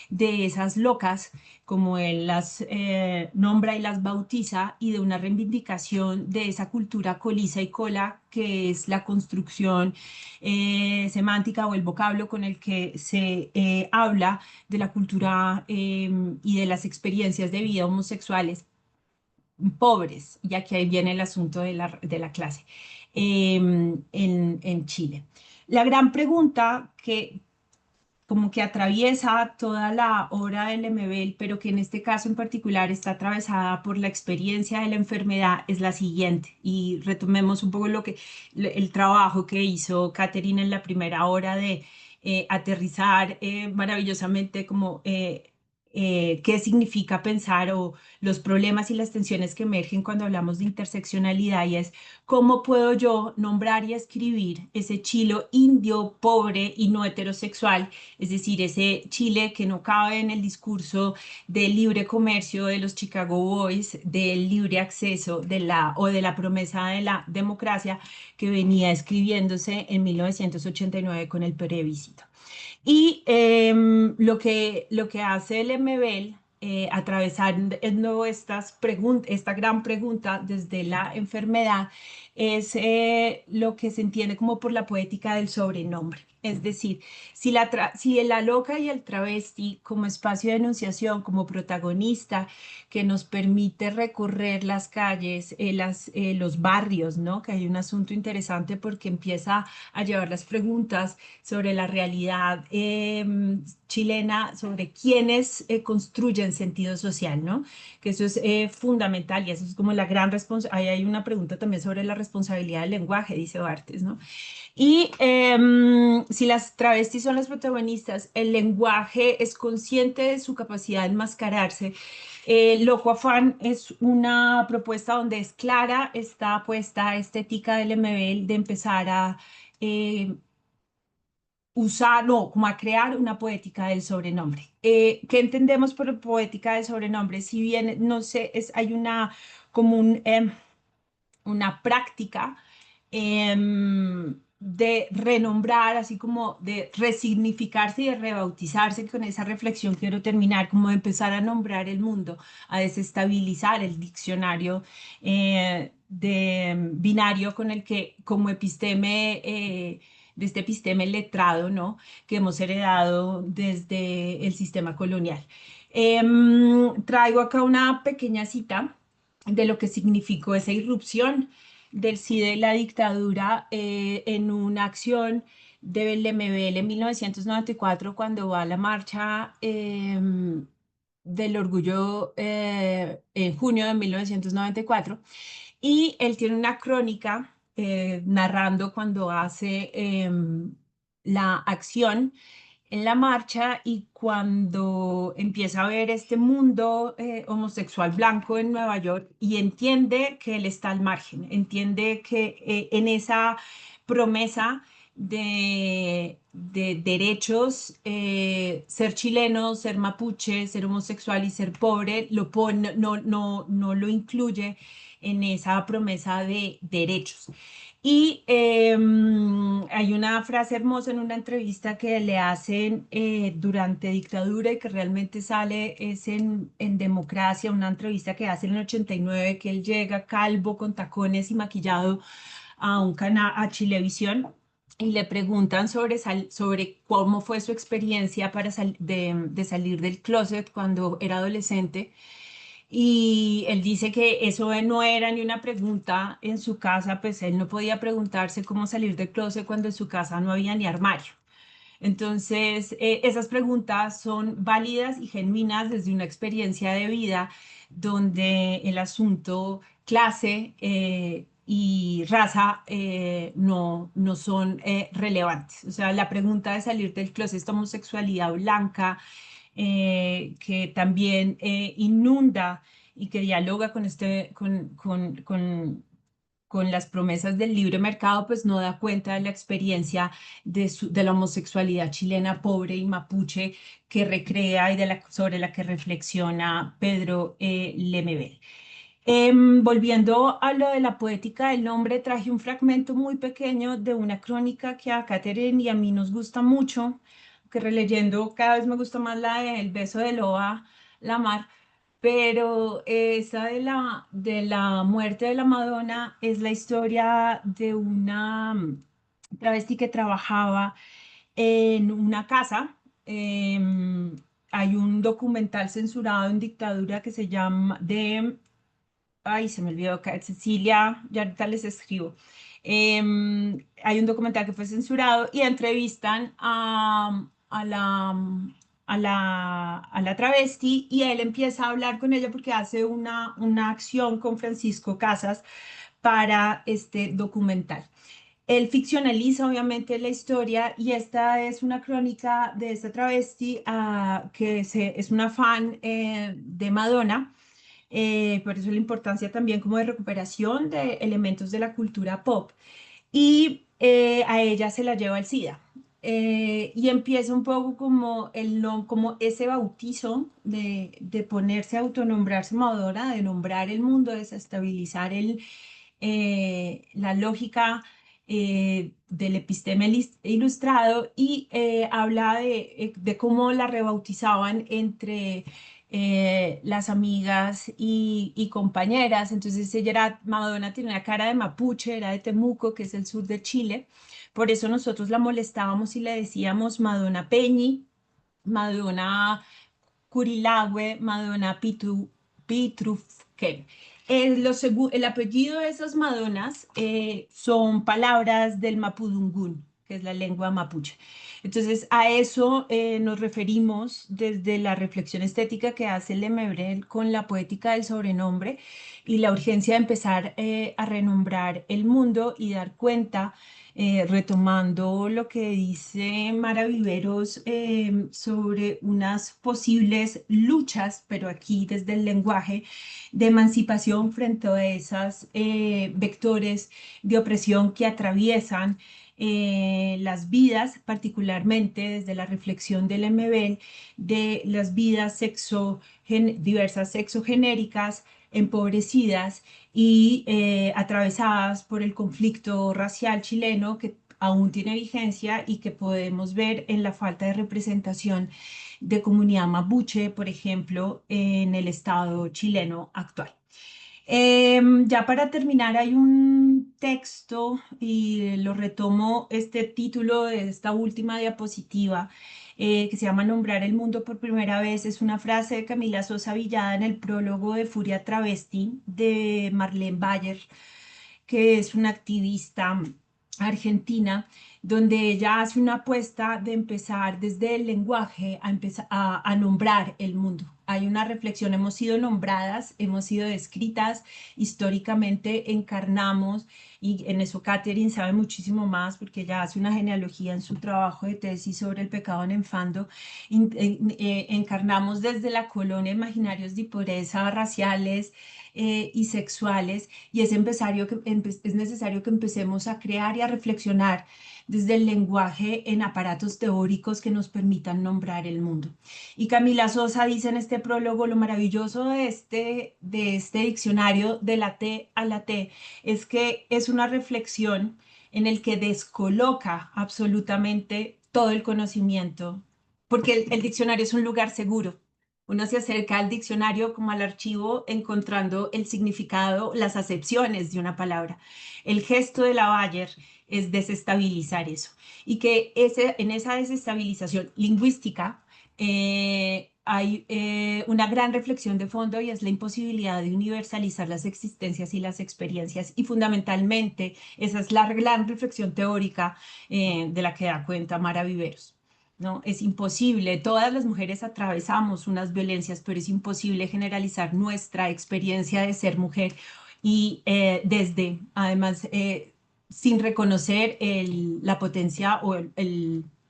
de esas locas, como él las nombra y las bautiza, y de una reivindicación de esa cultura colisa y cola, que es la construcción semántica o el vocablo con el que se habla de la cultura y de las experiencias de vida homosexuales pobres, ya que ahí viene el asunto de la clase en Chile. La gran pregunta que como que atraviesa toda la obra del Lemebel, pero que en este caso en particular está atravesada por la experiencia de la enfermedad, es la siguiente. Y retomemos un poco el trabajo que hizo Catherine en la primera hora de aterrizar maravillosamente como qué significa pensar, o los problemas y las tensiones que emergen cuando hablamos de interseccionalidad, y es cómo puedo yo nombrar y escribir ese Chile indio, pobre y no heterosexual, es decir, ese Chile que no cabe en el discurso del libre comercio de los Chicago Boys, del libre acceso o de la promesa de la democracia que venía escribiéndose en 1989 con el plebiscito. Y lo que hace el MBL, atravesando esta gran pregunta desde la enfermedad, es lo que se entiende como por la poética del sobrenombre. Es decir, si la loca y el travesti como espacio de enunciación, como protagonista que nos permite recorrer las calles, los barrios, ¿no? Que hay un asunto interesante porque empieza a llevar las preguntas sobre la realidad chilena, sobre quiénes construyen sentido social, ¿no? Que eso es fundamental, y eso es como la gran responsabilidad. Ahí hay una pregunta también sobre la responsabilidad del lenguaje, dice Barthes, ¿no? Y si las travestis son las protagonistas, el lenguaje es consciente de su capacidad de enmascararse. Loco Afán es una propuesta donde es clara esta puesta estética del MBL de empezar a eh, usar, no, como a crear una poética del sobrenombre. ¿Qué entendemos por poética del sobrenombre? Si bien, no sé, hay como una práctica de renombrar, así como de resignificarse y de rebautizarse. Con esa reflexión quiero terminar, como de empezar a nombrar el mundo, a desestabilizar el diccionario binario con el que, como episteme, de este episteme letrado, ¿no? Que hemos heredado desde el sistema colonial. Traigo acá una pequeña cita de lo que significó esa irrupción del CIDE, la dictadura, en una acción de Lemebel en 1994, cuando va a la marcha del orgullo en junio de 1994. Y él tiene una crónica narrando cuando hace la acción en la marcha y cuando empieza a ver este mundo homosexual blanco en Nueva York y entiende que él está al margen, entiende que en esa promesa de derechos, ser chileno, ser mapuche, ser homosexual y ser pobre, no lo incluye en esa promesa de derechos. Y hay una frase hermosa en una entrevista que le hacen durante dictadura y que realmente sale, es en Democracia, una entrevista que hace en el 89, que él llega calvo, con tacones y maquillado a un canal, a Chilevisión, y le preguntan sobre cómo fue su experiencia de salir del closet cuando era adolescente. Y él dice que eso no era ni una pregunta en su casa, pues él no podía preguntarse cómo salir del closet cuando en su casa no había ni armario. Entonces, esas preguntas son válidas y genuinas desde una experiencia de vida donde el asunto clase y raza no son relevantes. O sea, la pregunta de salir del closet, esta homosexualidad blanca, que también inunda y que dialoga con las promesas del libre mercado, pues no da cuenta de la experiencia de la homosexualidad chilena pobre y mapuche que recrea y sobre la que reflexiona Pedro Lemebel. Volviendo a lo de la poética del nombre, traje un fragmento muy pequeño de una crónica que a Catherine y a mí nos gusta mucho, que releyendo cada vez me gusta más la de El beso de Loa Lamar, pero esa de la muerte de la Madonna es la historia de una travesti que trabajaba en una casa. Hay un documental censurado en dictadura que se llama ay, se me olvidó, Cecilia, ya ahorita les escribo. Hay un documental que fue censurado y entrevistan a la travesti y él empieza a hablar con ella porque hace una acción con Francisco Casas para este documental. Él ficcionaliza obviamente la historia y esta es una crónica de esta travesti es una fan de Madonna. Por eso la importancia también como de recuperación de elementos de la cultura pop. Y a ella se la lleva el SIDA. Y empieza un poco como, como ese bautizo de ponerse a autonombrarse Madonna, de nombrar el mundo, de desestabilizar la lógica del episteme ilustrado y habla de cómo la rebautizaban entre las amigas y compañeras. Entonces Madonna tiene una cara de mapuche, era de Temuco, que es el sur de Chile. Por eso nosotros la molestábamos y le decíamos Madonna Peñi, Madonna Curilagüe, Madonna Pitrufken. El apellido de esas Madonas son palabras del mapudungún, que es la lengua mapuche. Entonces, a eso nos referimos desde la reflexión estética que hace Lemebel con la poética del sobrenombre y la urgencia de empezar a renombrar el mundo y dar cuenta, retomando lo que dice Mara Viveros sobre unas posibles luchas, pero aquí desde el lenguaje, de emancipación frente a esas vectores de opresión que atraviesan las vidas, particularmente desde la reflexión del MBL, de las vidas diversas sexogenéricas, empobrecidas y atravesadas por el conflicto racial chileno que aún tiene vigencia y que podemos ver en la falta de representación de comunidad mapuche, por ejemplo, en el Estado chileno actual. Ya para terminar, hay un texto y lo retomo este título de esta última diapositiva que se llama Nombrar el mundo por primera vez. Es una frase de Camila Sosa Villada en el prólogo de Furia Travesti de Marlene Bayer, que es una activista argentina, donde ella hace una apuesta de empezar desde el lenguaje a nombrar el mundo, hay una reflexión, hemos sido nombradas, hemos sido descritas, históricamente encarnamos, y en eso Catherine sabe muchísimo más porque ella hace una genealogía en su trabajo de tesis sobre el pecado nefando. Encarnamos desde la colonia imaginarios de pureza raciales y sexuales, y es necesario que empecemos a crear y a reflexionar desde el lenguaje en aparatos teóricos que nos permitan nombrar el mundo. Y Camila Sosa dice en este prólogo, lo maravilloso de este diccionario de la T a la T es que es una reflexión en el que descoloca absolutamente todo el conocimiento, porque el diccionario es un lugar seguro. Uno se acerca al diccionario como al archivo encontrando el significado, las acepciones de una palabra. El gesto de la Bayer es desestabilizar eso. Y que en esa desestabilización lingüística hay una gran reflexión de fondo, y es la imposibilidad de universalizar las existencias y las experiencias. Y fundamentalmente esa es la gran reflexión teórica de la que da cuenta Mara Viveros. ¿No? Es imposible, todas las mujeres atravesamos unas violencias, pero es imposible generalizar nuestra experiencia de ser mujer y además, sin reconocer la potencia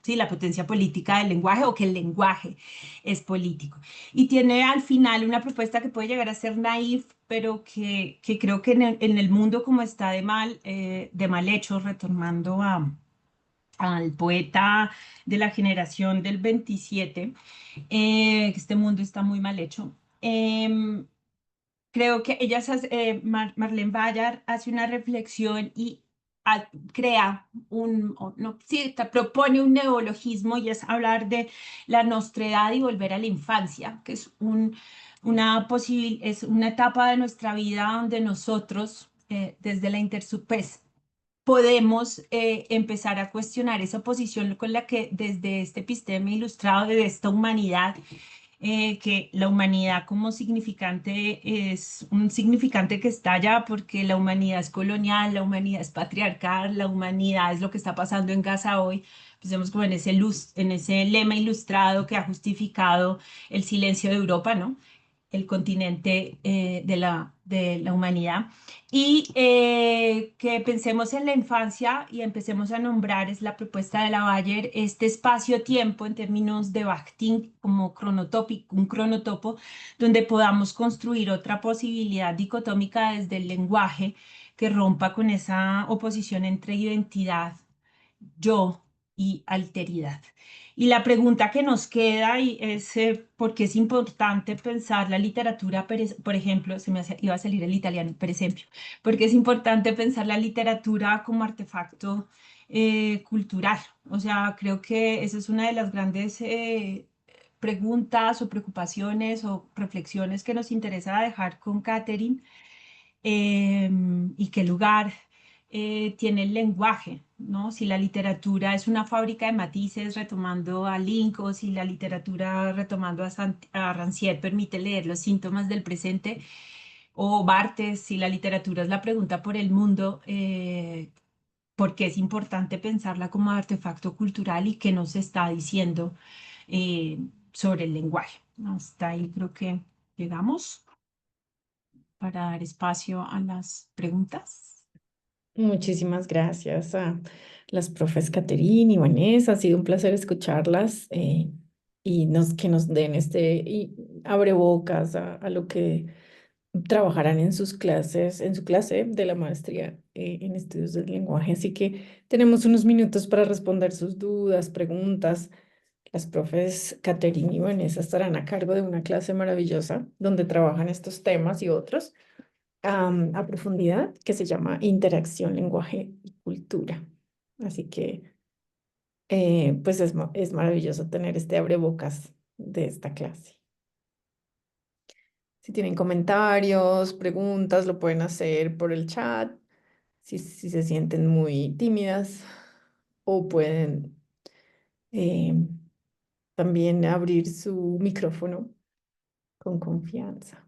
sí, la potencia política del lenguaje, o que el lenguaje es político. Y tiene al final una propuesta que puede llegar a ser naif, pero que creo que en el mundo como está de mal hecho, retomando al poeta de la generación del 27, que este mundo está muy mal hecho. Creo que Marlene Bayar hace una reflexión y crea propone un neologismo, y es hablar de la nostredad y volver a la infancia, que es es una etapa de nuestra vida donde nosotros, desde la intersupes, podemos empezar a cuestionar esa posición con la que desde este episteme ilustrado de esta humanidad, que la humanidad como significante es un significante que está allá porque la humanidad es colonial, la humanidad es patriarcal, la humanidad es lo que está pasando en Gaza hoy. Pensemos como en ese lema ilustrado que ha justificado el silencio de Europa, ¿no? El continente de la humanidad. Y que pensemos en la infancia y empecemos a nombrar, es la propuesta de la Bayer, este espacio-tiempo en términos de Bakhtin como cronotópico, un cronotopo, donde podamos construir otra posibilidad dicotómica desde el lenguaje que rompa con esa oposición entre identidad, yo y alteridad. Y la pregunta que nos queda es por qué es importante pensar la literatura, por ejemplo, iba a salir el italiano, por ejemplo, porque es importante pensar la literatura como artefacto cultural. O sea, creo que esa es una de las grandes preguntas o preocupaciones o reflexiones que nos interesa dejar con Catherine, y qué lugar tiene el lenguaje, ¿no? Si la literatura es una fábrica de matices, retomando a Link, o si la literatura, retomando a Rancière, permite leer los síntomas del presente, o Barthes, si la literatura es la pregunta por el mundo, porque es importante pensarla como artefacto cultural y qué nos está diciendo eh, sobre el lenguaje. Hasta ahí creo que llegamos para dar espacio a las preguntas. Muchísimas gracias a las profes Caterine y Vanessa. Ha sido un placer escucharlas y que nos den abrebocas a lo que trabajarán en sus clases, en su clase de la maestría en estudios del lenguaje. Así que tenemos unos minutos para responder sus dudas, preguntas. Las profes Caterine y Vanessa estarán a cargo de una clase maravillosa donde trabajan estos temas y otros a profundidad, que se llama Interacción, Lenguaje y Cultura. Así que pues es maravilloso tener este abrebocas de esta clase. Si tienen comentarios, preguntas, lo pueden hacer por el chat, si se sienten muy tímidas, o pueden eh, también abrir su micrófono con confianza.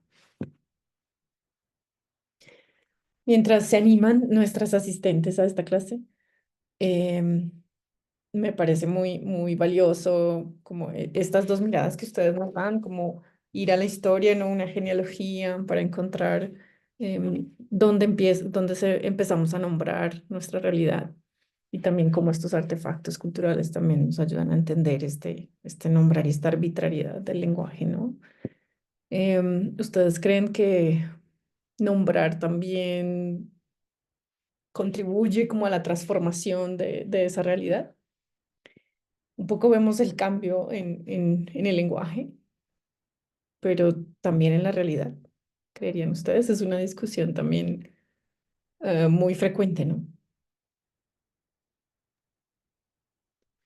Mientras se animan nuestras asistentes a esta clase, me parece muy valioso como estas dos miradas que ustedes nos dan, como ir a la historia, ¿no? Una genealogía para encontrar dónde empezamos a nombrar nuestra realidad y también cómo estos artefactos culturales también nos ayudan a entender este nombrar y esta arbitrariedad del lenguaje, ¿no? ¿Ustedes creen que nombrar también contribuye como a la transformación de esa realidad? Un poco vemos el cambio en el lenguaje, pero también en la realidad. ¿Creerían ustedes? Es una discusión también muy frecuente, ¿no?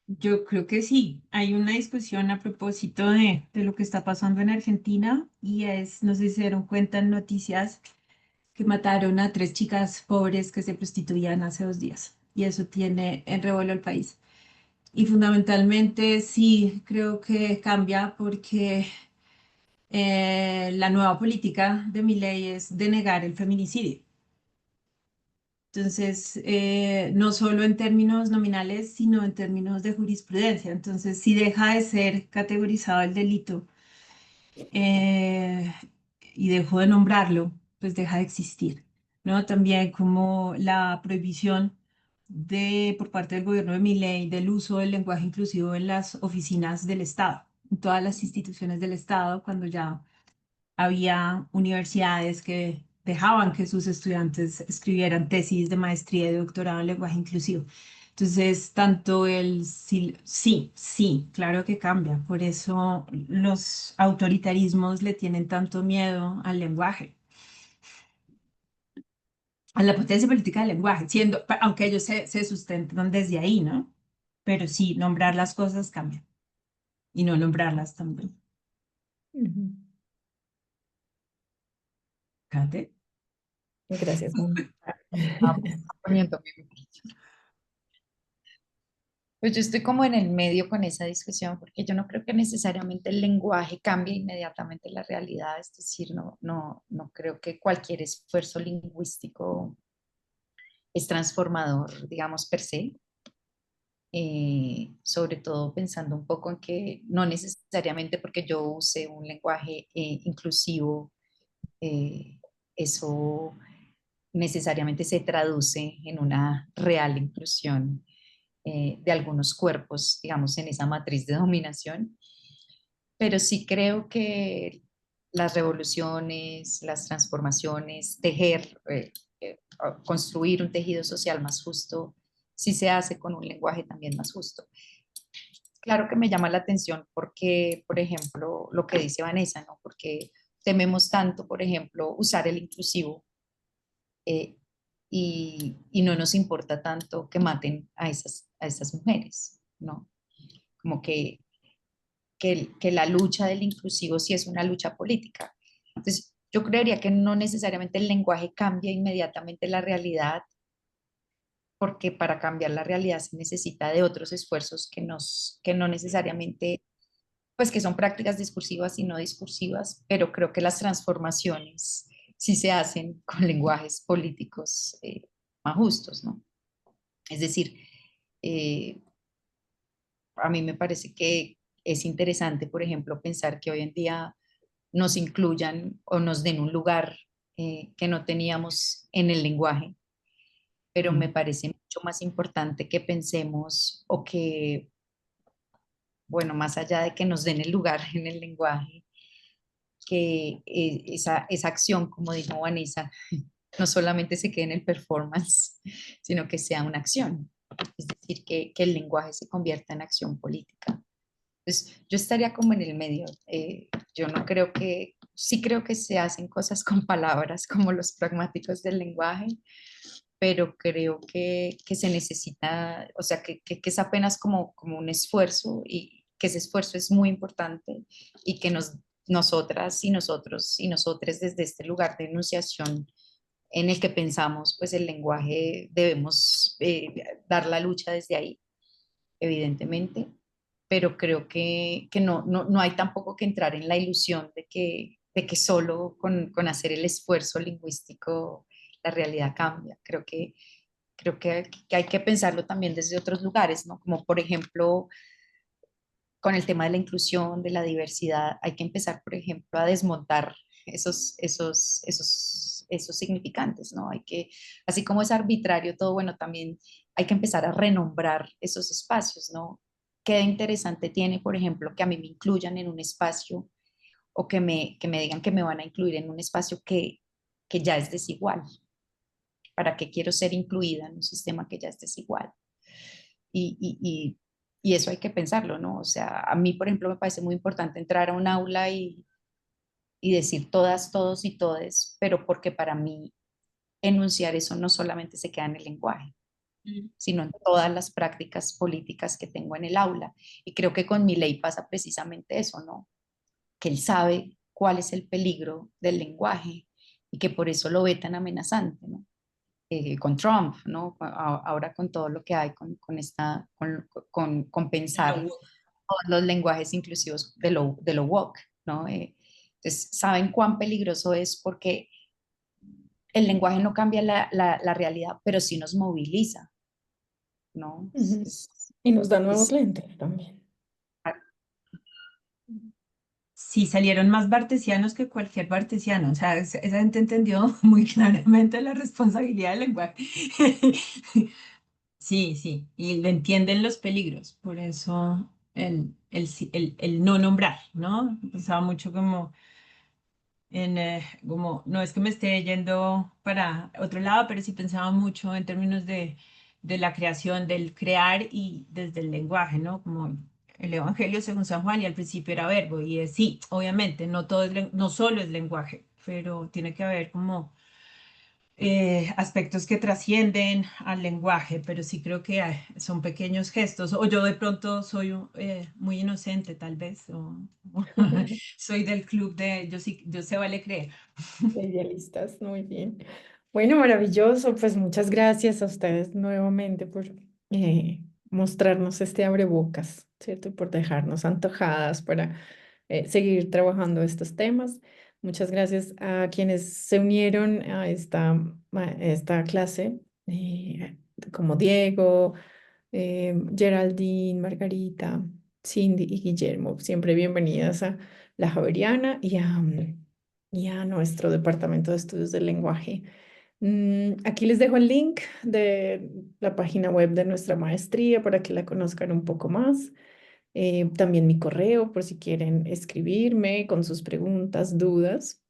Yo creo que sí, hay una discusión a propósito de lo que está pasando en Argentina y es, no sé si se dieron cuenta en noticias que mataron a 3 chicas pobres que se prostituían hace 2 días y eso tiene en revuelo el país. Y fundamentalmente sí creo que cambia porque la nueva política de Milei es denegar el feminicidio. Entonces, no solo en términos nominales, sino en términos de jurisprudencia. Entonces, si deja de ser categorizado el delito eh, y dejó de nombrarlo, pues deja de existir, ¿no? También como la prohibición por parte del gobierno de Milei del uso del lenguaje inclusivo en las oficinas del Estado, en todas las instituciones del Estado, cuando ya había universidades que dejaban que sus estudiantes escribieran tesis de maestría y de doctorado en lenguaje inclusivo. Entonces, tanto sí, sí, claro que cambia. Por eso los autoritarismos le tienen tanto miedo al lenguaje, a la potencia política del lenguaje, aunque ellos se sustentan desde ahí, ¿no? Pero sí, nombrar las cosas cambia y no nombrarlas también. Ujú. Kate. Gracias, Moni. Ah, poniendo mi- Pues yo estoy como en el medio con esa discusión, porque yo no creo que necesariamente el lenguaje cambie inmediatamente la realidad, es decir, no creo que cualquier esfuerzo lingüístico es transformador, digamos, per se, sobre todo pensando un poco en que no necesariamente porque yo use un lenguaje inclusivo, eh, eso necesariamente se traduce en una real inclusión de algunos cuerpos, digamos, en esa matriz de dominación, pero sí creo que las revoluciones, las transformaciones, construir un tejido social más justo, sí se hace con un lenguaje también más justo. Claro que me llama la atención porque, por ejemplo, lo que dice Vanessa, ¿no? Porque tememos tanto, por ejemplo, usar el inclusivo eh, y no nos importa tanto que maten a esas mujeres, ¿no? Como que la lucha del inclusivo sí es una lucha política. Entonces, yo creería que no necesariamente el lenguaje cambia inmediatamente la realidad, porque para cambiar la realidad se necesita de otros esfuerzos que no necesariamente, pues que son prácticas discursivas y no discursivas, pero creo que las transformaciones sí se hacen con lenguajes políticos más justos, ¿no? Es decir, eh, a mí me parece que es interesante, por ejemplo, pensar que hoy en día nos incluyan o nos den un lugar que no teníamos en el lenguaje, pero me parece mucho más importante que pensemos o que, bueno, más allá de que nos den el lugar en el lenguaje, que esa acción, como dijo Vanessa, no solamente se quede en el performance, sino que sea una acción. Es decir, que el lenguaje se convierta en acción política. Pues yo estaría como en el medio. Yo no creo sí creo que se hacen cosas con palabras como los pragmáticos del lenguaje, pero creo que se necesita, o sea, que es apenas como un esfuerzo y que ese esfuerzo es muy importante y que nosotras y nosotros y nosotres desde este lugar de enunciación en el que pensamos, pues el lenguaje debemos dar la lucha desde ahí, evidentemente, pero creo que no hay tampoco que entrar en la ilusión de que solo con hacer el esfuerzo lingüístico la realidad cambia. Creo que hay que pensarlo también desde otros lugares, ¿no? Como por ejemplo, con el tema de la inclusión, de la diversidad, hay que empezar, por ejemplo, a desmontar esos significantes, ¿no? Hay que, así como es arbitrario todo, bueno, también hay que empezar a renombrar esos espacios, ¿no? Qué interesante tiene, por ejemplo, que a mí me incluyan en un espacio o que me digan que me van a incluir en un espacio que ya es desigual. ¿Para qué quiero ser incluida en un sistema que ya es desigual? Y, y, y, y eso hay que pensarlo, ¿no? O sea, a mí, por ejemplo, me parece muy importante entrar a un aula y decir todas, todos y todes, pero porque para mí enunciar eso no solamente se queda en el lenguaje, Mm. sino en todas las prácticas políticas que tengo en el aula. Y creo que con mi ley pasa precisamente eso, ¿no? Que él sabe cuál es el peligro del lenguaje y que por eso lo ve tan amenazante, ¿no? Con Trump, ¿no? Ahora con todo lo que hay con pensar todos los lenguajes inclusivos de lo woke, ¿no? Entonces, ¿saben cuán peligroso es? Porque el lenguaje no cambia la realidad, pero sí nos moviliza, ¿no? Ujú. Y nos da nuevos Es- lentes también. Sí, salieron más bartesianos que cualquier bartesiano. O sea, esa gente entendió muy claramente la responsabilidad del lenguaje. Sí, sí, y le entienden los peligros. Por eso el no nombrar, ¿no? Pensaba mucho como como, no es que me esté yendo para otro lado, pero sí pensaba mucho en términos de la creación, del crear y desde el lenguaje, ¿no? Como el Evangelio según San Juan y al principio era verbo y es sí, obviamente, no todo es, no solo es lenguaje, pero tiene que haber como aspectos que trascienden al lenguaje, pero sí creo que son pequeños gestos, o yo de pronto soy muy inocente tal vez, o soy del club de yo sí, yo se vale creer. De idealistas, muy bien. Bueno, maravilloso. Pues muchas gracias a ustedes nuevamente por mostrarnos este abrebocas, ¿cierto? Y por dejarnos antojadas para seguir trabajando estos temas. Muchas gracias a quienes se unieron a esta clase, como Diego, Geraldine, Margarita, Cindy y Guillermo. Siempre bienvenidas a La Javeriana y a nuestro Departamento de Estudios del Lenguaje. Aquí les dejo el link de la página web de nuestra maestría para que la conozcan un poco más. También mi correo por si quieren escribirme con sus preguntas, dudas.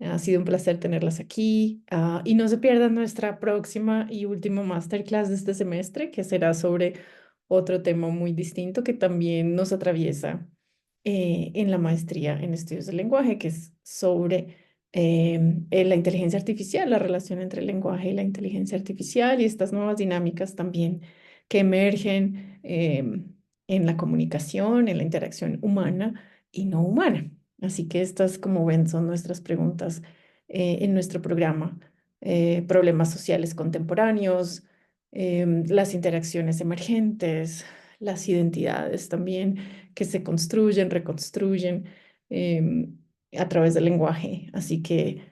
Ha sido un placer tenerlas aquí. Y no se pierdan nuestra próxima y última masterclass de este semestre, que será sobre otro tema muy distinto que también nos atraviesa en la maestría en estudios del lenguaje, que es sobre la inteligencia artificial, la relación entre el lenguaje y la inteligencia artificial y estas nuevas dinámicas también que emergen en la comunicación, en la interacción humana y no humana. Así que estas, como ven, son nuestras preguntas en nuestro programa. Problemas sociales contemporáneos, las interacciones emergentes, las identidades también que se construyen, reconstruyen a través del lenguaje. Así que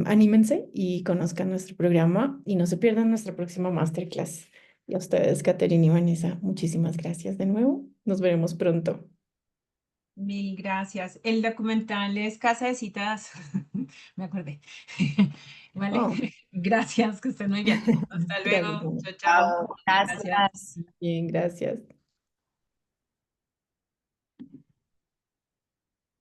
anímense y conozcan nuestro programa y no se pierdan nuestra próxima masterclass. Y a ustedes, Caterina y Vanessa, muchísimas gracias de nuevo. Nos veremos pronto. Mil gracias. El documental es Casa de Citas. Me acordé. Vale. Oh, Gracias, que estén muy bien. Hasta gracias, luego. Vanessa. Chao, chao. Chao, Gracias. gracias. Bien, gracias.